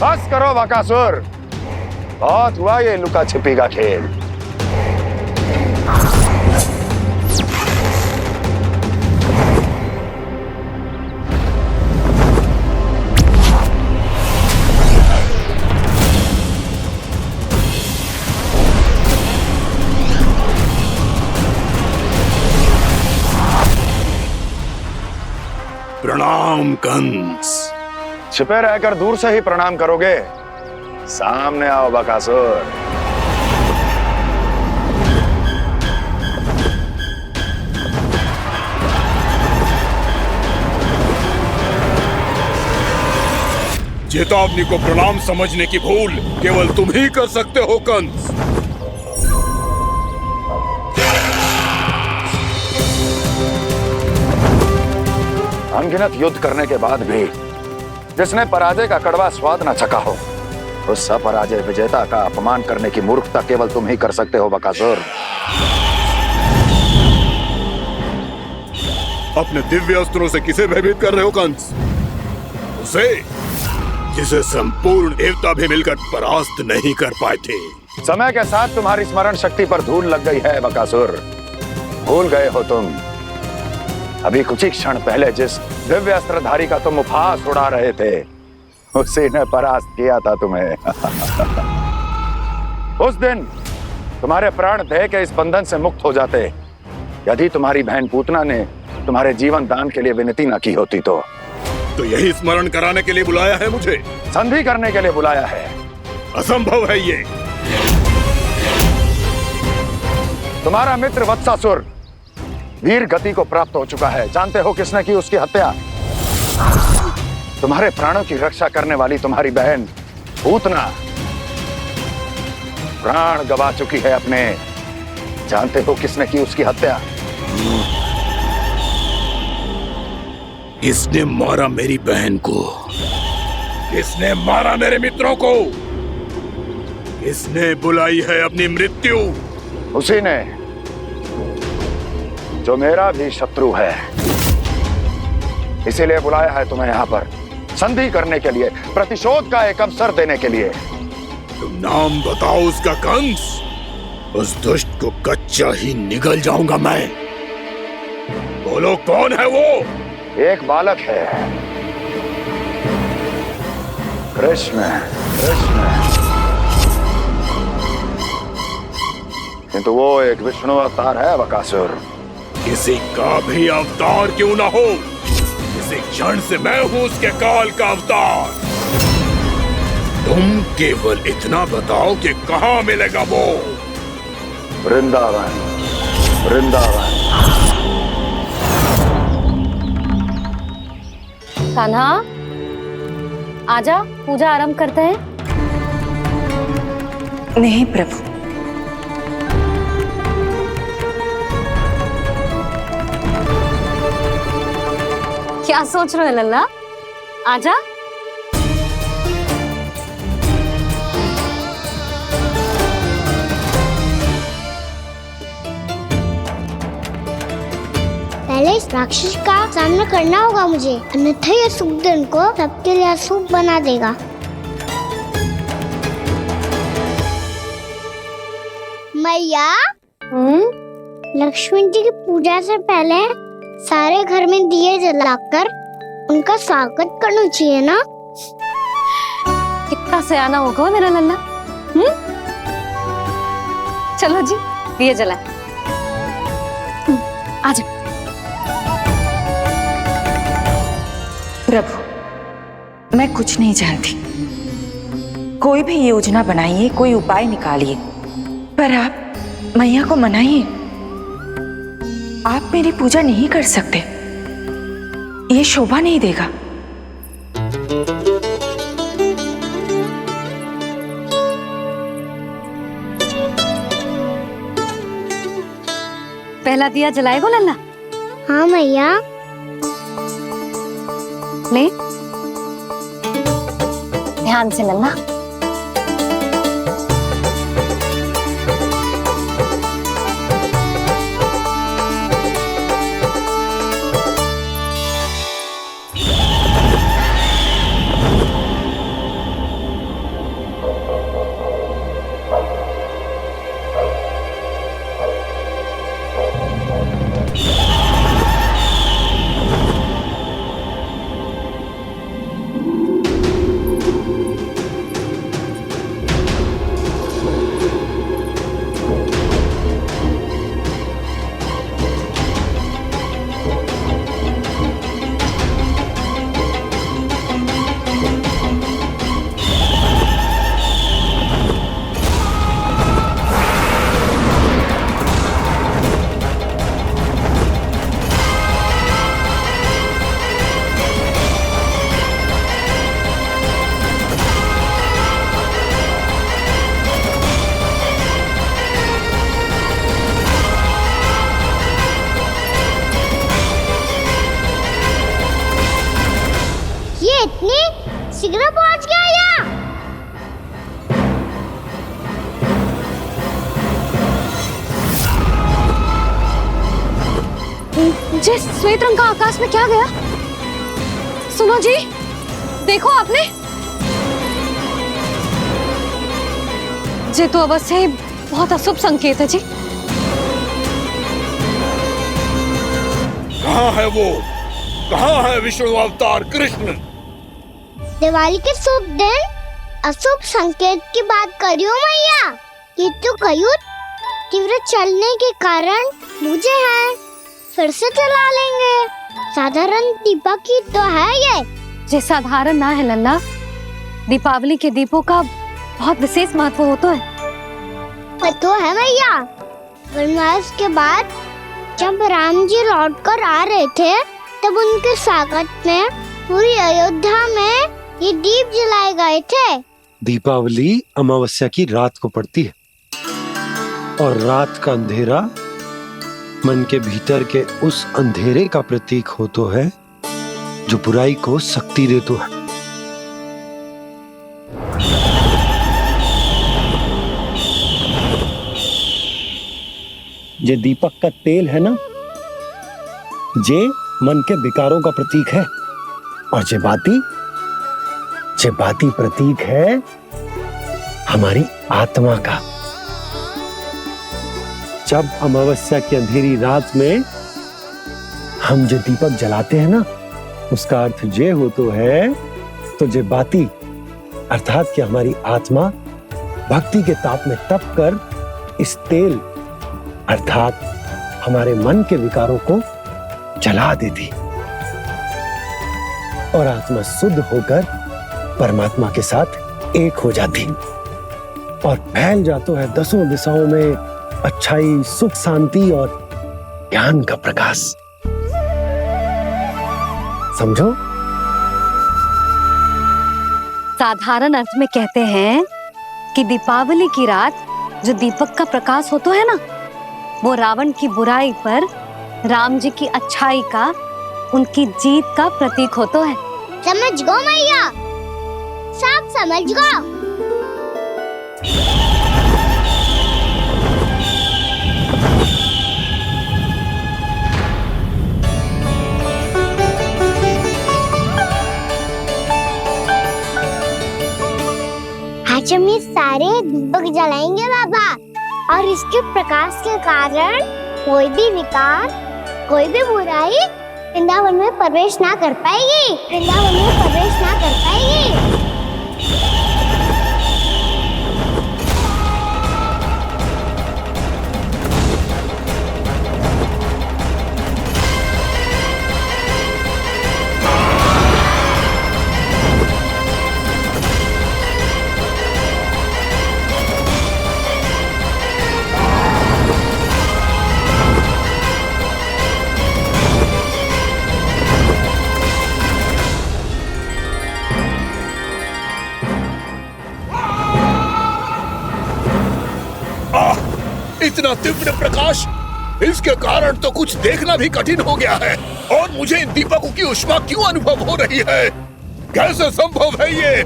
बस करो बकासुर, बहुत हुआ ये लुका छिपी का खेल। प्रणाम कंस। छिपे रहकर दूर से ही प्रणाम करोगे? सामने आओ बकासुर। चेतावनी को प्रणाम समझने की भूल केवल तुम ही कर सकते हो कंस। अनगिनत युद्ध करने के बाद भी जिसने पराजय का कड़वा स्वाद न चखा हो, उस अपराजय विजेता का अपमान करने की मूर्खता केवल तुम ही कर सकते हो बकासुर। अपने दिव्य अस्त्रों से किसे भयभीत कर रहे हो कंस? उसे जिसे संपूर्ण देवता भी मिलकर परास्त नहीं कर पाए थे। समय के साथ तुम्हारी स्मरण शक्ति पर धूल लग गई है बकासुर। भूल गए हो तुम अभी कुछ ही क्षण पहले जिस दिव्य अस्त्रधारी का तुम उपहास उड़ा रहे थे, उसी ने परास्त किया था तुम्हें। उस दिन तुम्हारे प्राण भय के इस बंधन से मुक्त हो जाते यदि तुम्हारी बहन पूतना ने तुम्हारे जीवन दान के लिए विनती न की होती तो यही स्मरण कराने के लिए बुलाया है मुझे? संधि करने के लिए बुलाया है। असंभव है ये। तुम्हारा मित्र वत्सासुर वीर गति को प्राप्त हो चुका है। जानते हो किसने की उसकी हत्या? तुम्हारे प्राणों की रक्षा करने वाली तुम्हारी बहन पूतना प्राण गवा चुकी है अपने। जानते हो किसने की उसकी हत्या? किसने मारा मेरी बहन को? किसने मारा मेरे मित्रों को? किसने बुलाई है अपनी मृत्यु? उसी ने जो मेरा भी शत्रु है। इसीलिए बुलाया है तुम्हें यहाँ पर संधि करने के लिए, प्रतिशोध का एक अवसर देने के लिए। तुम नाम बताओ उसका कंस। उस दुष्ट को कच्चा ही निगल जाऊंगा मैं। बोलो कौन है वो? एक बालक है, कृष्ण। किंतु वो एक विष्णु अवतार है बकासुर। किसी का भी अवतार क्यों ना हो, इसी क्षण से मैं हूं उसके काल का अवतार। तुम केवल इतना बताओ कि कहां मिलेगा वो? वृंदावन। कान्हा, आजा, पूजा आरंभ करते हैं। नहीं प्रभु, क्या सोच रहे हो लल्ला? आजा। पहले इस राक्षस का सामना करना होगा मुझे, अन्यथा ये शुभ दिन को सबके लिए अशुभ बना देगा। मैया, लक्ष्मी जी की पूजा से पहले सारे घर में दिए जलाकर उनका स्वागत करना चाहिए ना? कितना सयाना होगा मेरा लल्ला। चलो जी, दिए जलाएं। आजा। प्रभु, मैं कुछ नहीं जानती। कोई भी योजना बनाइए, कोई उपाय निकालिए, पर आप मैया को मनाइए। आप मेरी पूजा नहीं कर सकते, ये शोभा नहीं देगा। पहला दिया जलाएगो लल्ला? हाँ मैया। ले, ध्यान से लल्ला। इतनी शीघ्र पहुंच गया यहाँ? जी, श्वेत रंग का आकाश में क्या गया? सुनो जी, देखो आपने। जी तो अवश्य ही बहुत अशुभ संकेत है जी। कहाँ है वो? कहाँ है विष्णु अवतार कृष्ण? दिवाली के शुभ दिन अशुभ संकेत की बात करियो मैया। ये तो कयूर तीव्र चलने के कारण मुझे है, फिर से चला लेंगे। साधारण दीपक ही तो है ये। जे साधारण ना है लल्ला, दीपावली के दीपों का बहुत विशेष महत्व होता है। तो है मैया। वनवास के बाद जब राम जी लौटकर आ रहे थे तब उनके स्वागत में पूरी अयोध्या में ये दीप जलाए गए थे। दीपावली अमावस्या की रात को पड़ती है और रात का अंधेरा मन के भीतर के उस अंधेरे का प्रतीक होता है जो बुराई को शक्ति देता है। ये दीपक का तेल है ना, जे मन के विकारों का प्रतीक है, और जे बाती प्रतीक है हमारी आत्मा का। जब अमावस्या की अंधेरी रात में हम जो दीपक जलाते हैं ना, उसका अर्थ ये हो तो है, तो जे बाती अर्थात कि हमारी आत्मा भक्ति के ताप में तप कर इस तेल अर्थात हमारे मन के विकारों को जला देती और आत्मा शुद्ध होकर परमात्मा के साथ एक हो जाती और फैल जाता है दसों दिशाओं में अच्छाई, सुख, शांति और ज्ञान का प्रकाश। समझो? साधारण अर्थ में कहते हैं कि दीपावली की रात जो दीपक का प्रकाश होता है ना, वो रावण की बुराई पर राम जी की अच्छाई का, उनकी जीत का प्रतीक होता है। समझ गो मैया, सब समझ गो। आज हम ये सारे दीपक जलाएंगे बाबा, और इसके प्रकाश के कारण कोई भी विकार, कोई भी बुराई वृंदावन में प्रवेश ना कर पाएगी, वृंदावन में प्रवेश ना कर पाएगी। इतना तीव्र प्रकाश इसके कारण तो कुछ देखना भी कठिन हो गया है। और मुझे इन दीपकों की उष्मा क्यों अनुभव हो रही है? कैसे संभव है ये?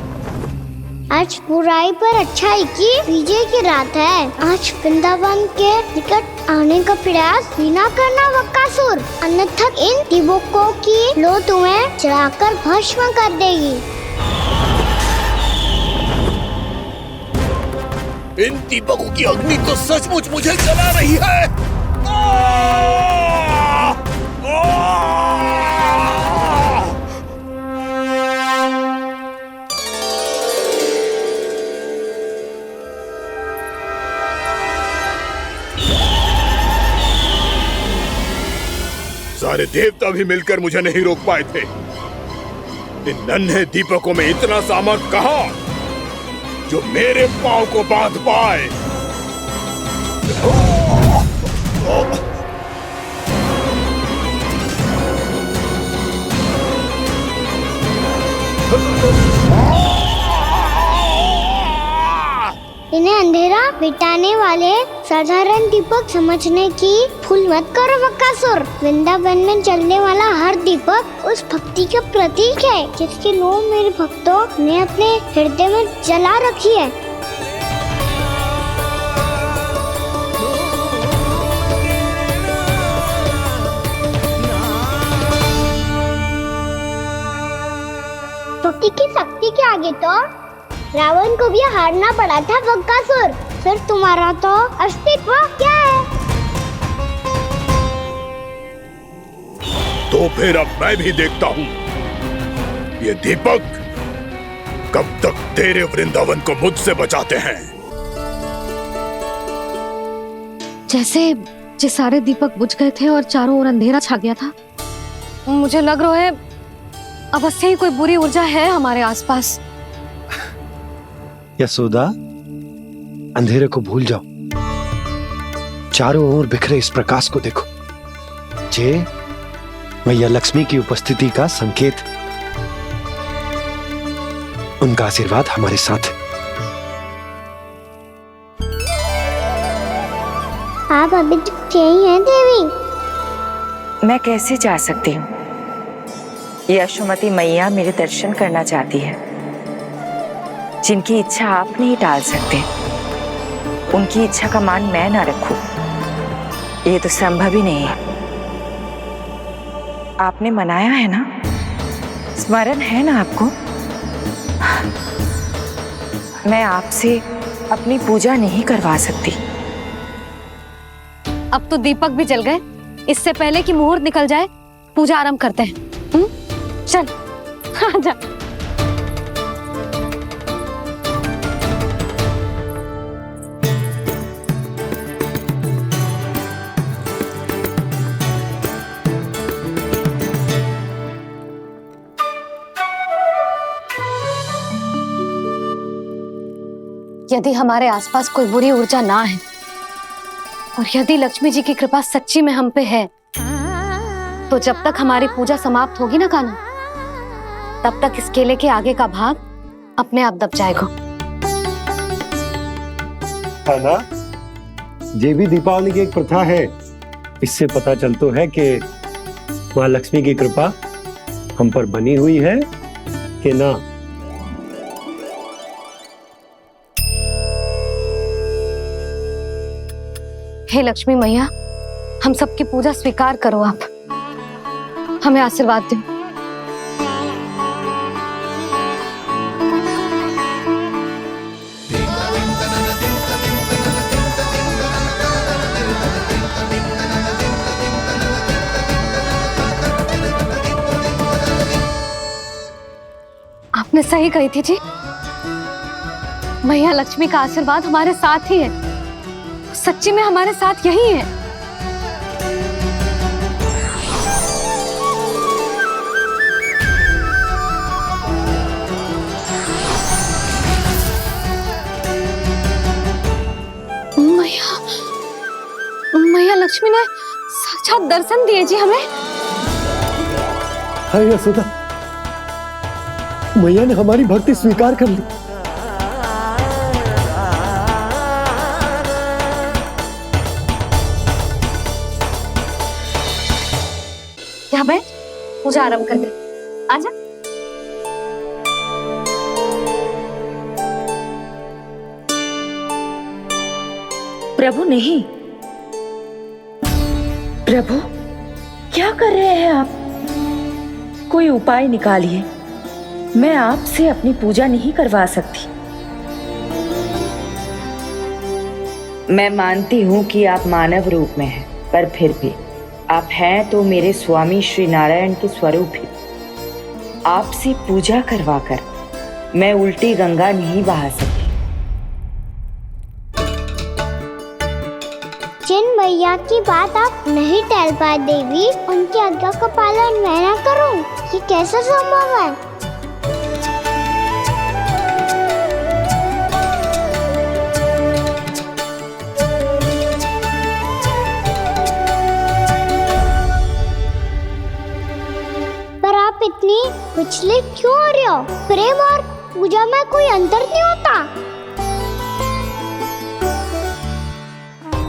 आज बुराई पर अच्छाई की विजय की रात है। आज वृंदावन के निकट आने का प्रयास भी ना करना बकासुर, अन्यथा इन दीपकों की लो तुम्हें जलाकर भस्म कर देगी। इन दीपकों की अग्नि तो सचमुच मुझे जला रही है। सारे देवता भी मिलकर मुझे नहीं रोक पाए थे। इन नन्हे दीपकों में इतना सामर्थ कहां जो मेरे पांव को बांध पाए। इन्हें अंधेरा मिटाने वाले साधारण दीपक समझने की भूल मत करो बकासुर। वृंदावन में जलने वाला हर दीपक उस भक्ति का प्रतीक है जिसकी लो मेरे भक्तों ने अपने हृदय में जला रखी है। टूटी की शक्ति के आगे तो रावण को भी हारना पड़ा था बकासुर। फिर तुम्हारा तो अस्तित्व क्या है? तो फिर अब मैं भी देखता हूँ ये दीपक कब तक तेरे वृंदावन को मुझसे बचाते हैं। जैसे ये सारे दीपक बुझ गए थे और चारों ओर अंधेरा छा गया था, मुझे लग रहा है अवश्य ही कोई बुरी ऊर्जा है हमारे आसपास। यशोदा, अंधेरे को भूल जाओ, चारों ओर बिखरे इस प्रकाश को देखो। जे मैया लक्ष्मी की उपस्थिति का संकेत, उनका आशीर्वाद हमारे साथ है। आप अभी तक यही हैं देवी? मैं कैसे जा सकती हूँ? यशोमती मैया मेरे दर्शन करना चाहती है। जिनकी इच्छा आप नहीं टाल सकते, उनकी इच्छा का मान मैं ना रखूं, ये तो संभव ही नहीं है। आपने मनाया है ना, स्मरण है ना आपको? मैं आपसे अपनी पूजा नहीं करवा सकती। अब तो दीपक भी जल गए, इससे पहले कि मुहूर्त निकल जाए पूजा आरंभ करते हैं। चल आजा। यदि हमारे आसपास कोई बुरी ऊर्जा ना है और यदि लक्ष्मी जी की कृपा सच्ची में हम पे है, तो जब तक हमारी पूजा समाप्त होगी ना कान्हा, तब तक इस केले के आगे का भाग अपने आप दब जाएगा। कान्हा, ये भी दीपावली की एक प्रथा है। इससे पता चलता है कि माँ लक्ष्मी की कृपा हम पर बनी हुई है कि ना। हे लक्ष्मी मैया, हम सबकी पूजा स्वीकार करो, आप हमें आशीर्वाद दो। आपने सही कही थी जी, मैया लक्ष्मी का आशीर्वाद हमारे साथ ही है, सच्ची में हमारे साथ यही है। मैया लक्ष्मी ने साक्षात दर्शन दिए जी हमें। हाय यशोदा, मैया ने हमारी भक्ति स्वीकार कर ली। यहाँ बैठ, पूजा आरंभ कर दे। आजा। प्रभु नहीं, प्रभु क्या कर रहे हैं आप? कोई उपाय निकालिए, मैं आपसे अपनी पूजा नहीं करवा सकती। मैं मानती हूँ कि आप मानव रूप में हैं, पर फिर भी आप हैं तो मेरे स्वामी श्री नारायण के स्वरूप ही। आपसे पूजा करवाकर मैं उल्टी गंगा नहीं बहा सकती। जिन भैया की बात आप नहीं टाल पाए देवी, उनकी आज्ञा का पालन मैं ना करूं, ये कैसा संभव है? पर आप इतनी विचलित क्यों हो रहे हो? प्रेम और पूजा में कोई अंतर नहीं होता।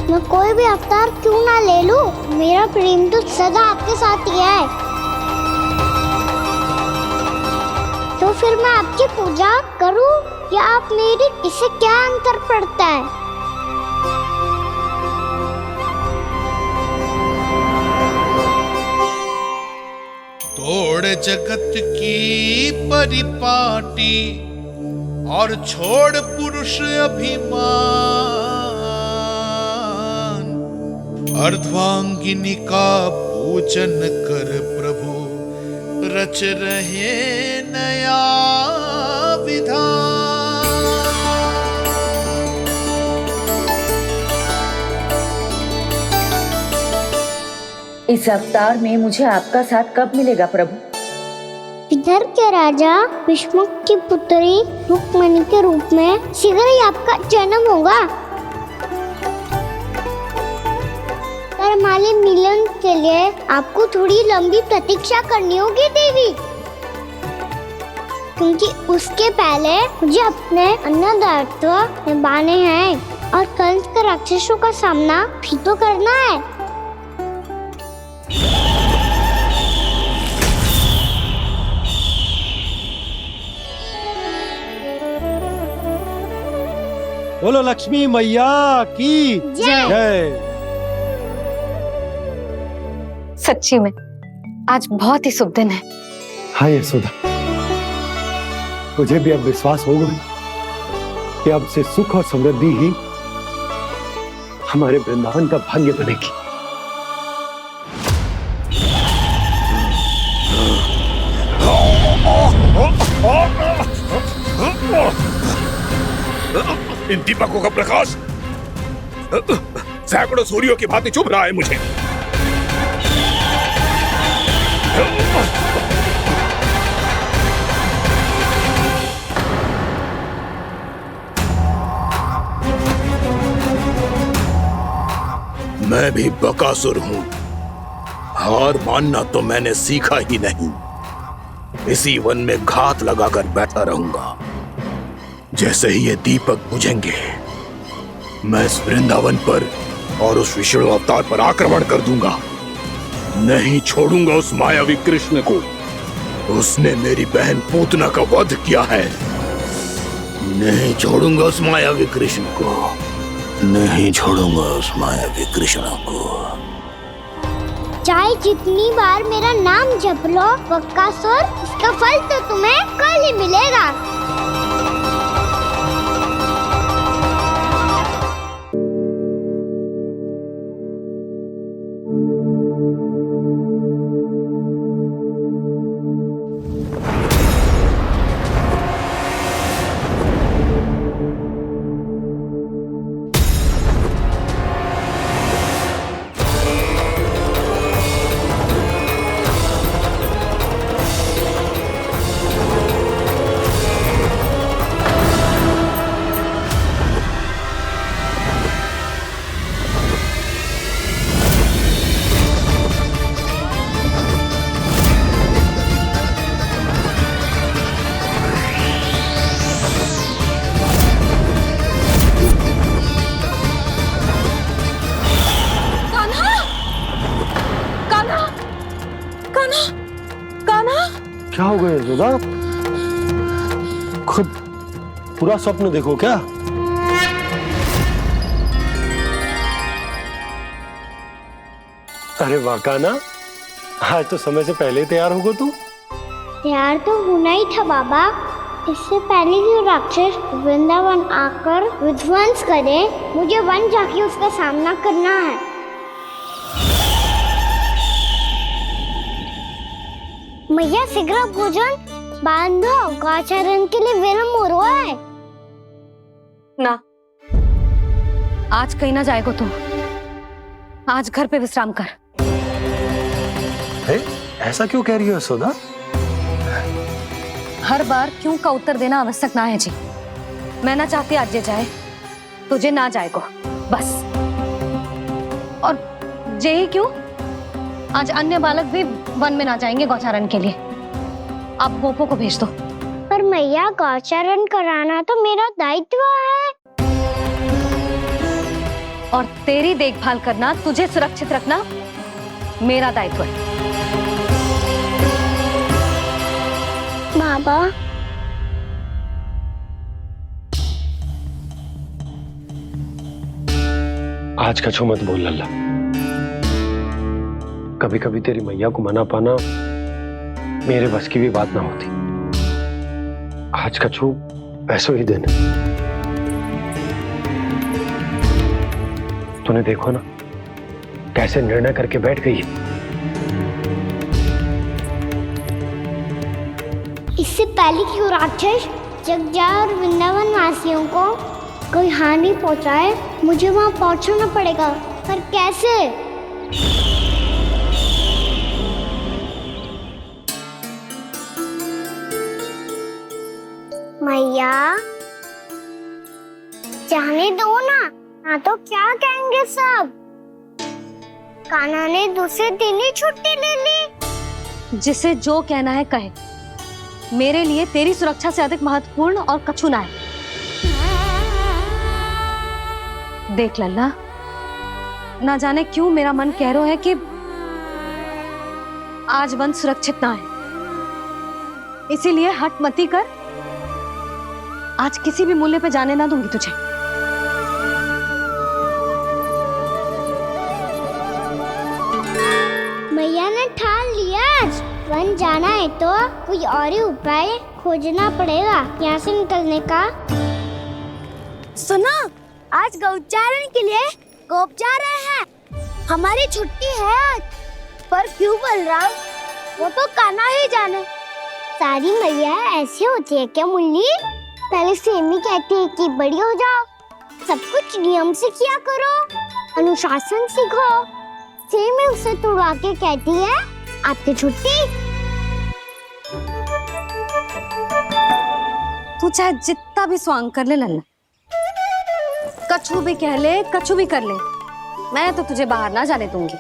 मैं कोई भी अवतार क्यों ना ले लूं, मेरा प्रेम तो सदा आपके साथ ही है। तो फिर मैं आपकी पूजा करूं या आप मेरी, इससे क्या अंतर पड़ता है? तोड़ जगत की परिपाटी और छोड़ पुरुष अभिमान, अर्धांगिनी का पूजन कर प्रभु रच रहे नया विधान। इस अवतार में मुझे आपका साथ कब मिलेगा प्रभु? इधर के राजा भीष्मक की पुत्री रुक्मणी के रूप में शीघ्र ही आपका जन्म होगा। पर हमारे मिलन के लिए आपको थोड़ी लंबी प्रतीक्षा करनी होगी देवी, क्योंकि उसके पहले मुझे अपने अन्य दायित्व निभाने हैं और कंस के राक्षसों का सामना भी तो करना है। बोलो लक्ष्मी मैया की जय। सच्ची में आज बहुत ही शुभ दिन है। हाँ यशोदा, मुझे भी अब विश्वास हो गया कि अब से सुख और समृद्धि ही हमारे वृंदावन का भाग्य बनेगी। इन दीपकों का प्रकाश सैकड़ों सूर्यों की भांति चुभ रहा है मुझे। मैं भी बकासुर हूं, हार मानना तो मैंने सीखा ही नहीं। इसी वन में घात लगाकर बैठा रहूंगा। जैसे ही ये दीपक बुझेंगे, मैं इस वृंदावन पर और उस विष्णु अवतार पर आक्रमण कर दूंगा। नहीं छोड़ूंगा उस मायावी कृष्ण को। उसने मेरी बहन पूतना का वध किया है। नहीं छोड़ूंगा उस मायावी कृष्ण को। नहीं छोड़ूंगा उस मायावी कृष्ण को। चाहे जितनी बार मेरा नाम जप लो बकासुर, इसका फल तो तुम्हें कल ही मिलेगा। क्या हो गया यशोदा? खुद पूरा स्वप्न देखो क्या? अरे वाह कान्हा, आज तो समय से पहले तैयार होगा तू। तैयार तो होना ही था बाबा। इससे पहले कि राक्षस वृंदावन आकर विध्वंस करे, मुझे वन जाके उसका सामना करना है। मैया शीघ्र भोजन बांधो, गौचरण के लिए विलंब हो रहा है। ना, आज कहीं ना जाएगा तुम। आज घर पे विश्राम कर। ऐसा क्यों कह रही हो यशोदा? हर बार क्यों का उत्तर देना आवश्यक ना है जी। मैं ना चाहती आज ये जाए, तुझे ना जाएगा बस। और जे ही क्यों, आज अन्य बालक भी वन में ना जाएंगे गौचारण के लिए। आप गोपो को भेज दो। पर मैया गौचारण कराना तो मेरा दायित्व है। और तेरी देखभाल करना, तुझे सुरक्षित रखना मेरा दायित्व है। बाबा, आज कछु मत बोल लल्ला। कभी कभी तेरी मैया को मना पाना मेरे बस की भी बात ना होती। आज कछु ऐसो ही दिन। तूने देखो ना कैसे निर्णय करके बैठ गई है। इससे पहले कि वो राक्षस जगजा और वृंदावन वासियों को कोई हानि पहुंचाए, मुझे वहां पहुंचना पड़ेगा। पर कैसे? मैया, जाने दो ना तो क्या कहेंगे सब। कान्हा ने दूसरे दिन ही छुट्टी ले ली। जिसे जो कहना है कहे। मेरे लिए तेरी सुरक्षा से अधिक महत्वपूर्ण और कछु ना है। देख लल्ला, ना जाने क्यों मेरा मन कह रहा है कि आज वन सुरक्षित ना है। इसीलिए हट मती कर। आज किसी भी मूल्य पे जाने ना दूंगी तुझे। मैया ने ठान लिया, आज वन जाना है तो कोई और ही उपाय खोजना पड़ेगा यहाँ से निकलने का। सुनो, आज गौचारण के लिए गोप जा रहे हैं। हमारी छुट्टी है आज। पर क्यों बलराम? वो तो कान्हा ही जाने। सारी मैया ऐसी होती है क्या मुल्ली? पहले सेमी कहती है कि बड़ी हो जाओ, सब कुछ नियम से किया करो, अनुशासन सीखो। सेमी उसे तुड़वा के कहती है आपकी छुट्टी। तू चाहे जितना भी स्वांग कर ले लल्ला, कछु भी कह ले, कछु भी कर ले, मैं तो तुझे बाहर ना जाने दूंगी।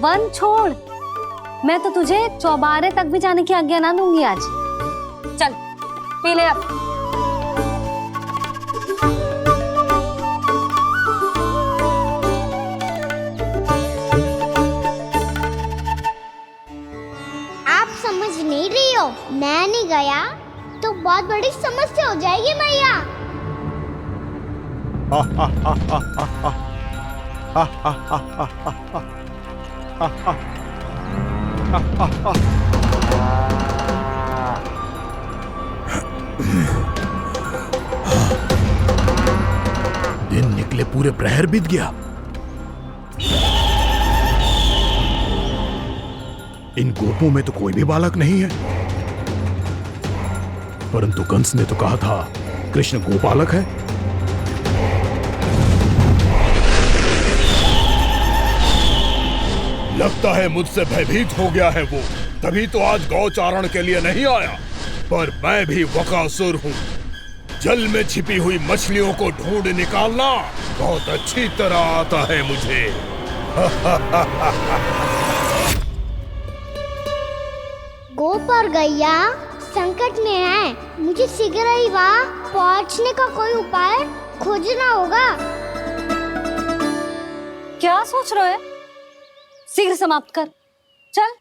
वन छोड़, मैं तो तुझे चौबारे तक भी जाने की आज्ञा ना दूंगी आज। चल पी ले अब। आप समझ नहीं रही हो, मैं नहीं गया तो बहुत बड़ी समस्या हो जाएगी मैया। दिन निकले पूरे प्रहर बीत गया। इन गोपों में तो कोई भी बालक नहीं है, परंतु कंस ने तो कहा था कृष्ण गोपालक है। लगता है मुझसे भयभीत हो गया है वो, तभी तो आज गौचारण के लिए नहीं आया। पर मैं भी वकासुर हूँ। जल में छिपी हुई मछलियों को ढूंढ निकालना बहुत अच्छी तरह आता है मुझे। गोप और गैया संकट में है। मुझे शीघ्र ही वहाँ पहुँचने का कोई उपाय खोजना होगा। क्या सोच रहे हो? शीघ्र समाप्त कर। चल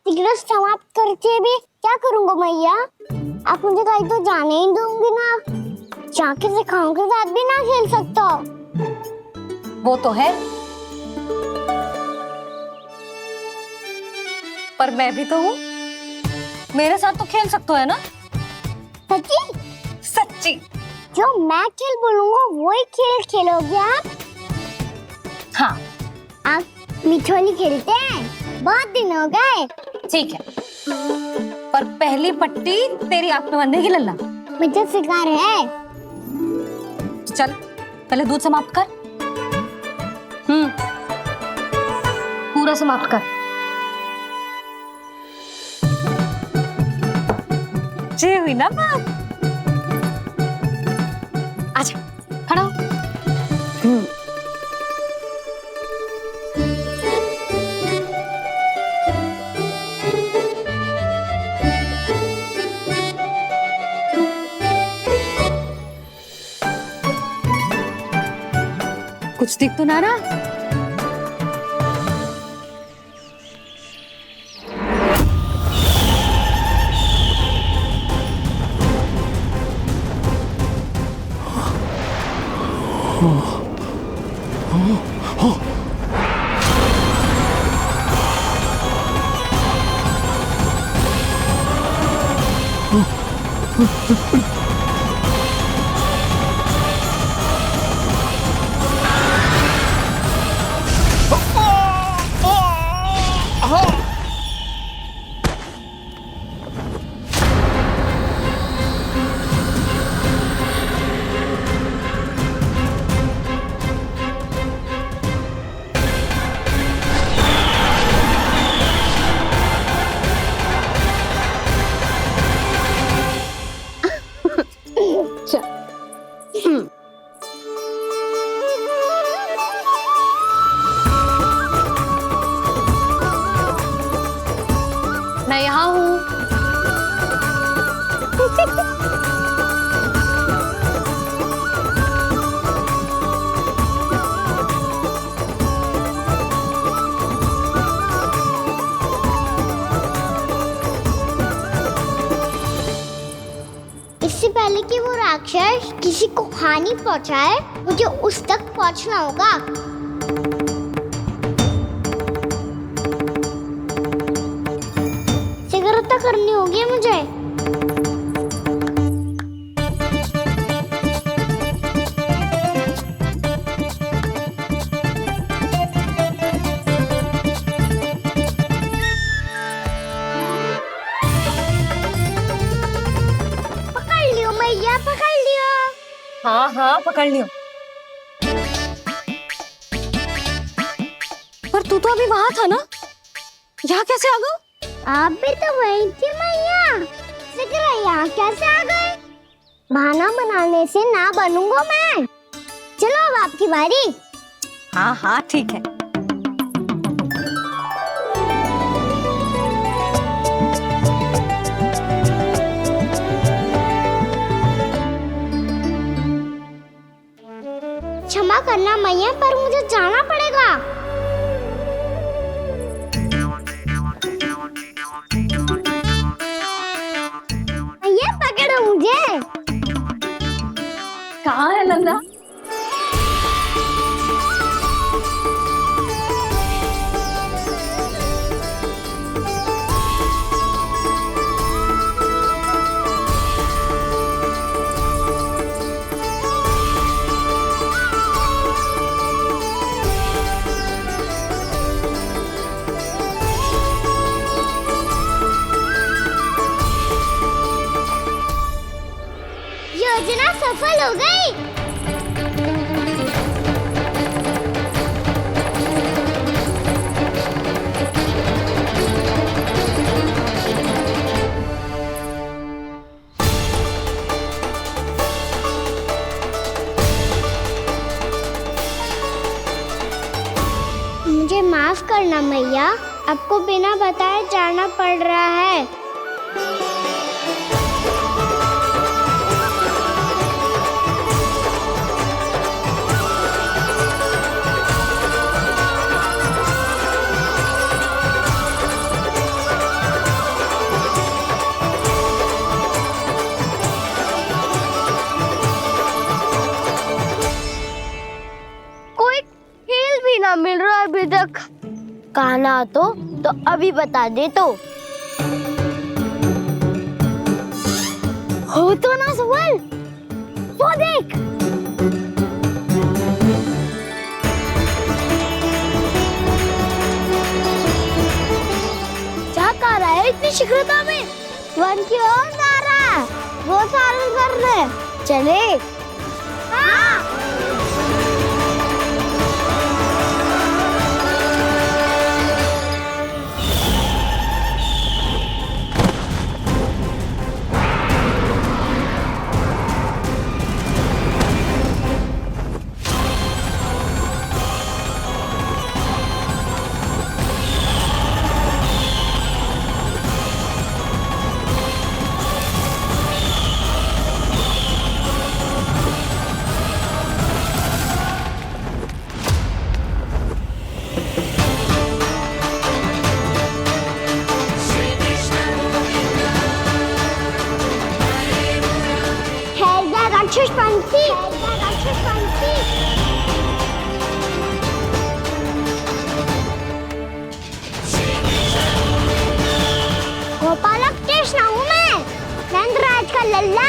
तिकड़म समाप्त करके भी क्या करूँगा मैया? आप मुझे कहीं तो जाने ही दूंगी ना। जाके सिखाओं के साथ भी ना खेल सकता। वो तो है, पर मैं भी तो हूँ, मेरे साथ तो खेल सकते हो है ना? सच्ची? सच्ची। जो मैं खेल बोलूँगा वही खेल खेलोगे आप? हाँ। आप मिठोली खेलते हैं? बहुत दिन हो गए। ठीक है, पर पहली पट्टी तेरी आंख में बंधेगी लल्ला। मुझे शिकार है। चल पहले दूध समाप्त कर। पूरा समाप्त कर। जे हुई ना बात। आजा खड़ा हो। कुछ दिख तो ना रहा। मैं यहाँ हूँ। इससे पहले कि वो राक्षस किसी को हानि पहुंचाए, मुझे उस तक पहुंचना होगा। सिगरेट करनी होगी मुझे। पकड़ लियो मैया, पकड़ लियो। हाँ हाँ पकड़ लियो। पर तू तो अभी वहां था ना, यहाँ कैसे आ गया? आप भी तो वही थी मैया। सिकरा यहाँ कैसे आ गए? बहाना बनाने से ना बनूंगा मैं। चलो अब आपकी बारी। हाँ हाँ ठीक है। क्षमा करना मैया, पर मुझे जाना पड़ेगा। मैया पकड़ो मुझे। कहाँ है लल्ला? योजना सफल हो गई। मुझे माफ करना मैया, आपको बिना बताए जाना पड़ रहा है। अभी तक? कान्हा तो अभी बता दे तो। हो तो ना सवाल, वो देख। क्या कर रहा है इतनी शीघ्रता में? वन की ओर जा रहा है, वो सारे कर रहे। चले। हाँ। गोपालक कृष्ण हूँ मैं, नंदराज का लल्ला,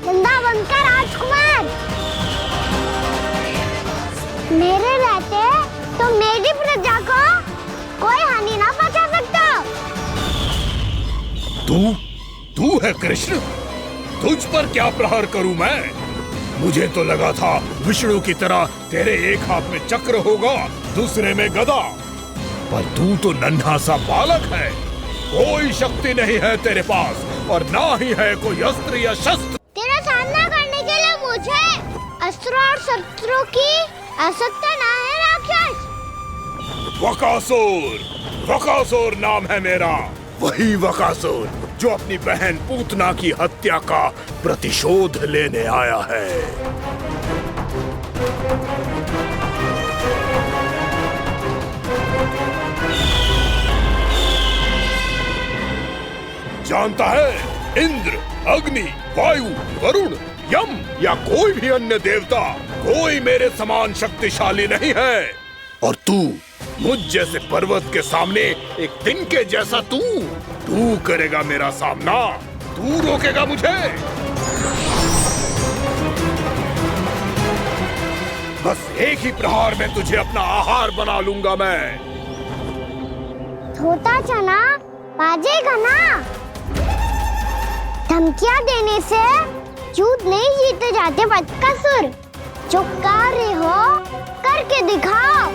वृंदावन का राजकुमार। मेरे रहते तो मेरी प्रजा को कोई हानि ना पहुंचा सकता। तू है कृष्ण? तुझ पर क्या प्रहार करूं मैं? मुझे तो लगा था विष्णु की तरह तेरे एक हाथ में चक्र होगा, दूसरे में गदा, पर तू तो नन्हा सा बालक है। कोई शक्ति नहीं है तेरे पास और ना ही है कोई अस्त्र या शस्त्र। तेरा सामना करने के लिए मुझे अस्त्र और शस्त्रों की आवश्यकता ना है राक्षस। वकासुर नाम है मेरा, वही वकासुर जो अपनी बहन पूतना की हत्या का प्रतिशोध लेने आया है। जानता है, इंद्र, अग्नि, वायु, वरुण, यम या कोई भी अन्य देवता, कोई मेरे समान शक्तिशाली नहीं है। और तू, मुझ जैसे पर्वत के सामने एक तिनके जैसा तू करेगा मेरा सामना? तू रोकेगा मुझे? बस एक ही प्रहार में तुझे अपना आहार बना लूंगा मैं। छोटा चना बाजेगा ना? धमकियां देने से युद्ध नहीं जीते जाते बदकसूर। जो कार्य हो करके दिखाओ।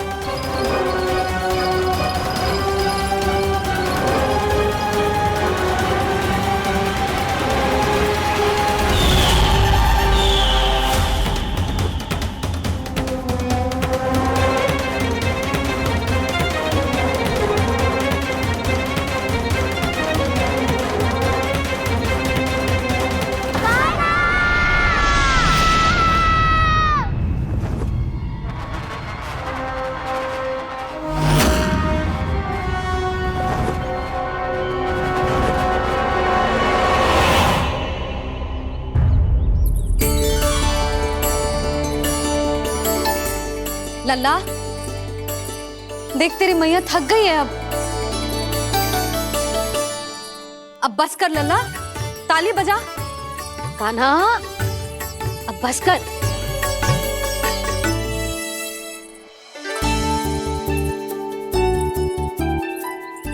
लल्ला, देख तेरी मैया थक गई है अब बस कर लल्ला, ताली बजा। कान्हा, अब बस कर।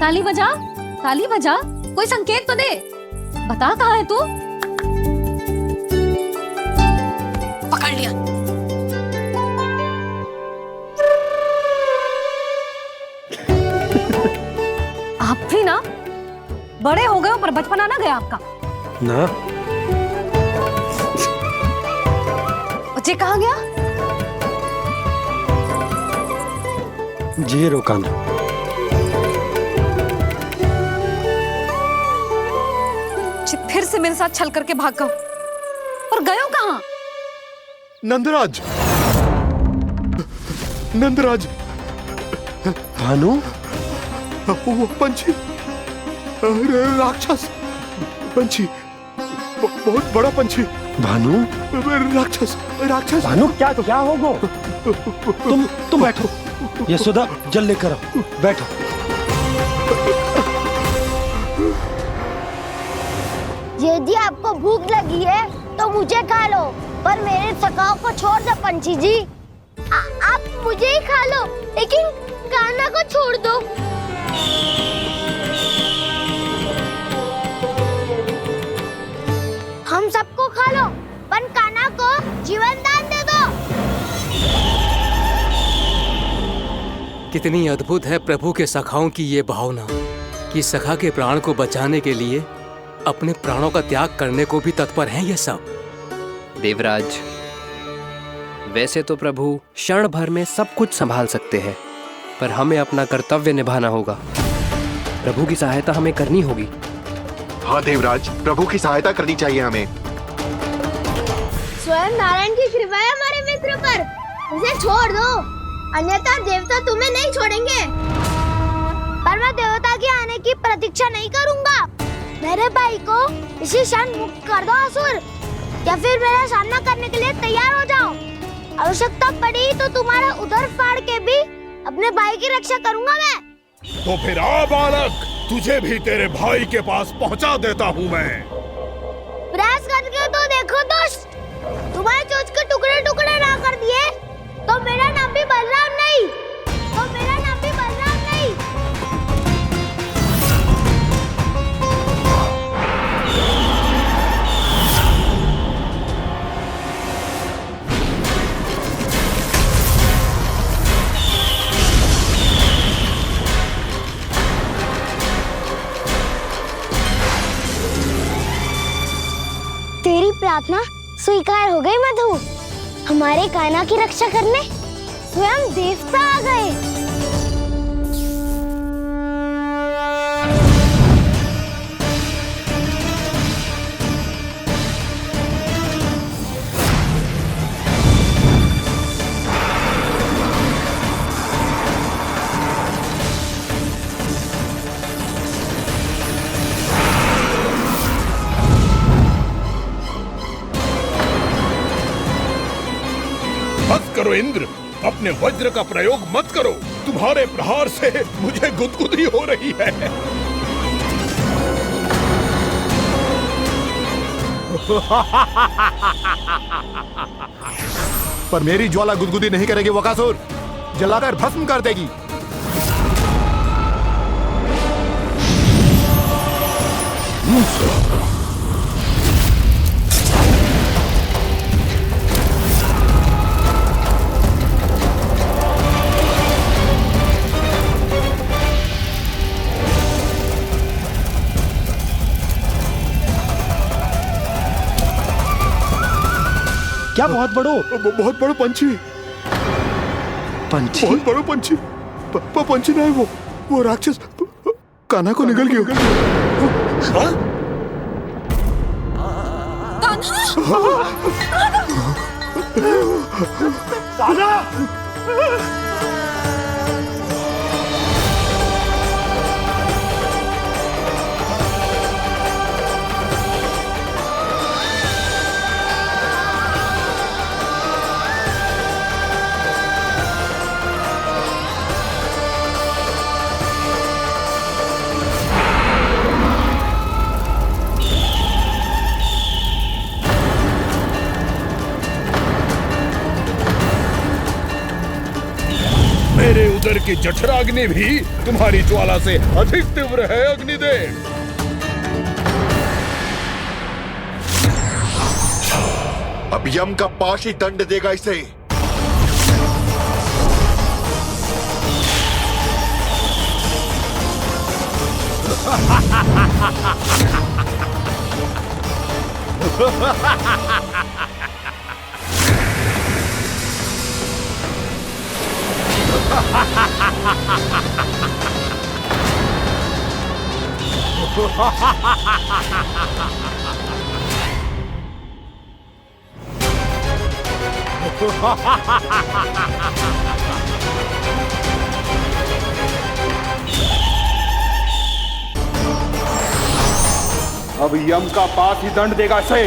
ताली बजा, ताली बजा, कोई संकेत तो दे, बता कहाँ है तू? पकड़ लिया। आप भी ना बड़े हो गए हो पर बचपना ना गया आपका ना। बच्चे कहाँ गया? जी रोकाना। फिर से मेरे साथ छल करके भाग गए और गए हो कहाँ? नंदराज, नंदराज। भानु, वो पंछी, राक्षस पंछी, बहुत बड़ा पंछी। भानु, राक्षस, राक्षस। भानु, क्या होगा? तुम बैठो, यशोदा जल लेकर आओ, बैठो। यदि आपको भूख लगी है तो मुझे खा लो, पर मेरे थकाव को छोड़ दो पंछी जी। आप मुझे ही खा लो, लेकिन कान्हा को छोड़ दो। हम सबको खा लो, पर कान्हा को जीवन दान दे दो। कितनी अद्भुत है प्रभु के सखाओं की ये भावना कि सखा के प्राण को बचाने के लिए अपने प्राणों का त्याग करने को भी तत्पर हैं ये सब। देवराज, वैसे तो प्रभु क्षण भर में सब कुछ संभाल सकते हैं, पर हमें अपना कर्तव्य निभाना होगा। प्रभु की सहायता हमें करनी होगी। हाँ देवराज, प्रभु की सहायता करनी चाहिए हमें। स्वयं नारायण की कृपा है हमारे मित्र पर, उसे छोड़ दो, अन्यथा देवता तुम्हें नहीं छोड़ेंगे। पर मैं देवता के आने की प्रतीक्षा नहीं करूंगा। मेरे भाई को इसी क्षण मुक्त कर दो असुर, या फिर मेरा सामना करने के लिए तैयार हो जाओ। आवश्यकता पड़ी तो तुम्हारा उधर फाड़ के भी अपने भाई की रक्षा करूंगा मैं। तो फिर आ बालक, तुझे भी तेरे भाई के पास पहुंचा देता हूँ मैं। प्रयास करके तो देखो दोस्त, तुम्हारे चोंच के टुकड़े टुकड़े ना कर दिए तो मेरा नाम भी बलराम नहीं, तो मेरा नाम भी बलराम नहीं। तेरी प्रार्थना स्वीकार हो गई मधु। हमारे कान्हा की रक्षा करने स्वयं देवता आ गए। बस करो इंद्र, अपने वज्र का प्रयोग मत करो। तुम्हारे प्रहार से मुझे गुदगुदी हो रही है। पर मेरी ज्वाला गुदगुदी नहीं करेगी वकासुर, जलाकर भस्म कर देगी। क्या बहुत बहुत बड़ो पंछी। पंछी? बहुत बड़ो पंछी। पंछी ना है वो राक्षस कान्हा को निगल गया। हाँ? मेरे उदर की जठराग्नि भी तुम्हारी ज्वाला से अधिक तीव्र है अग्निदेव। अब यम का पाश ही दंड देगा इसे। अब यम का पास ही दंड देगा इसे।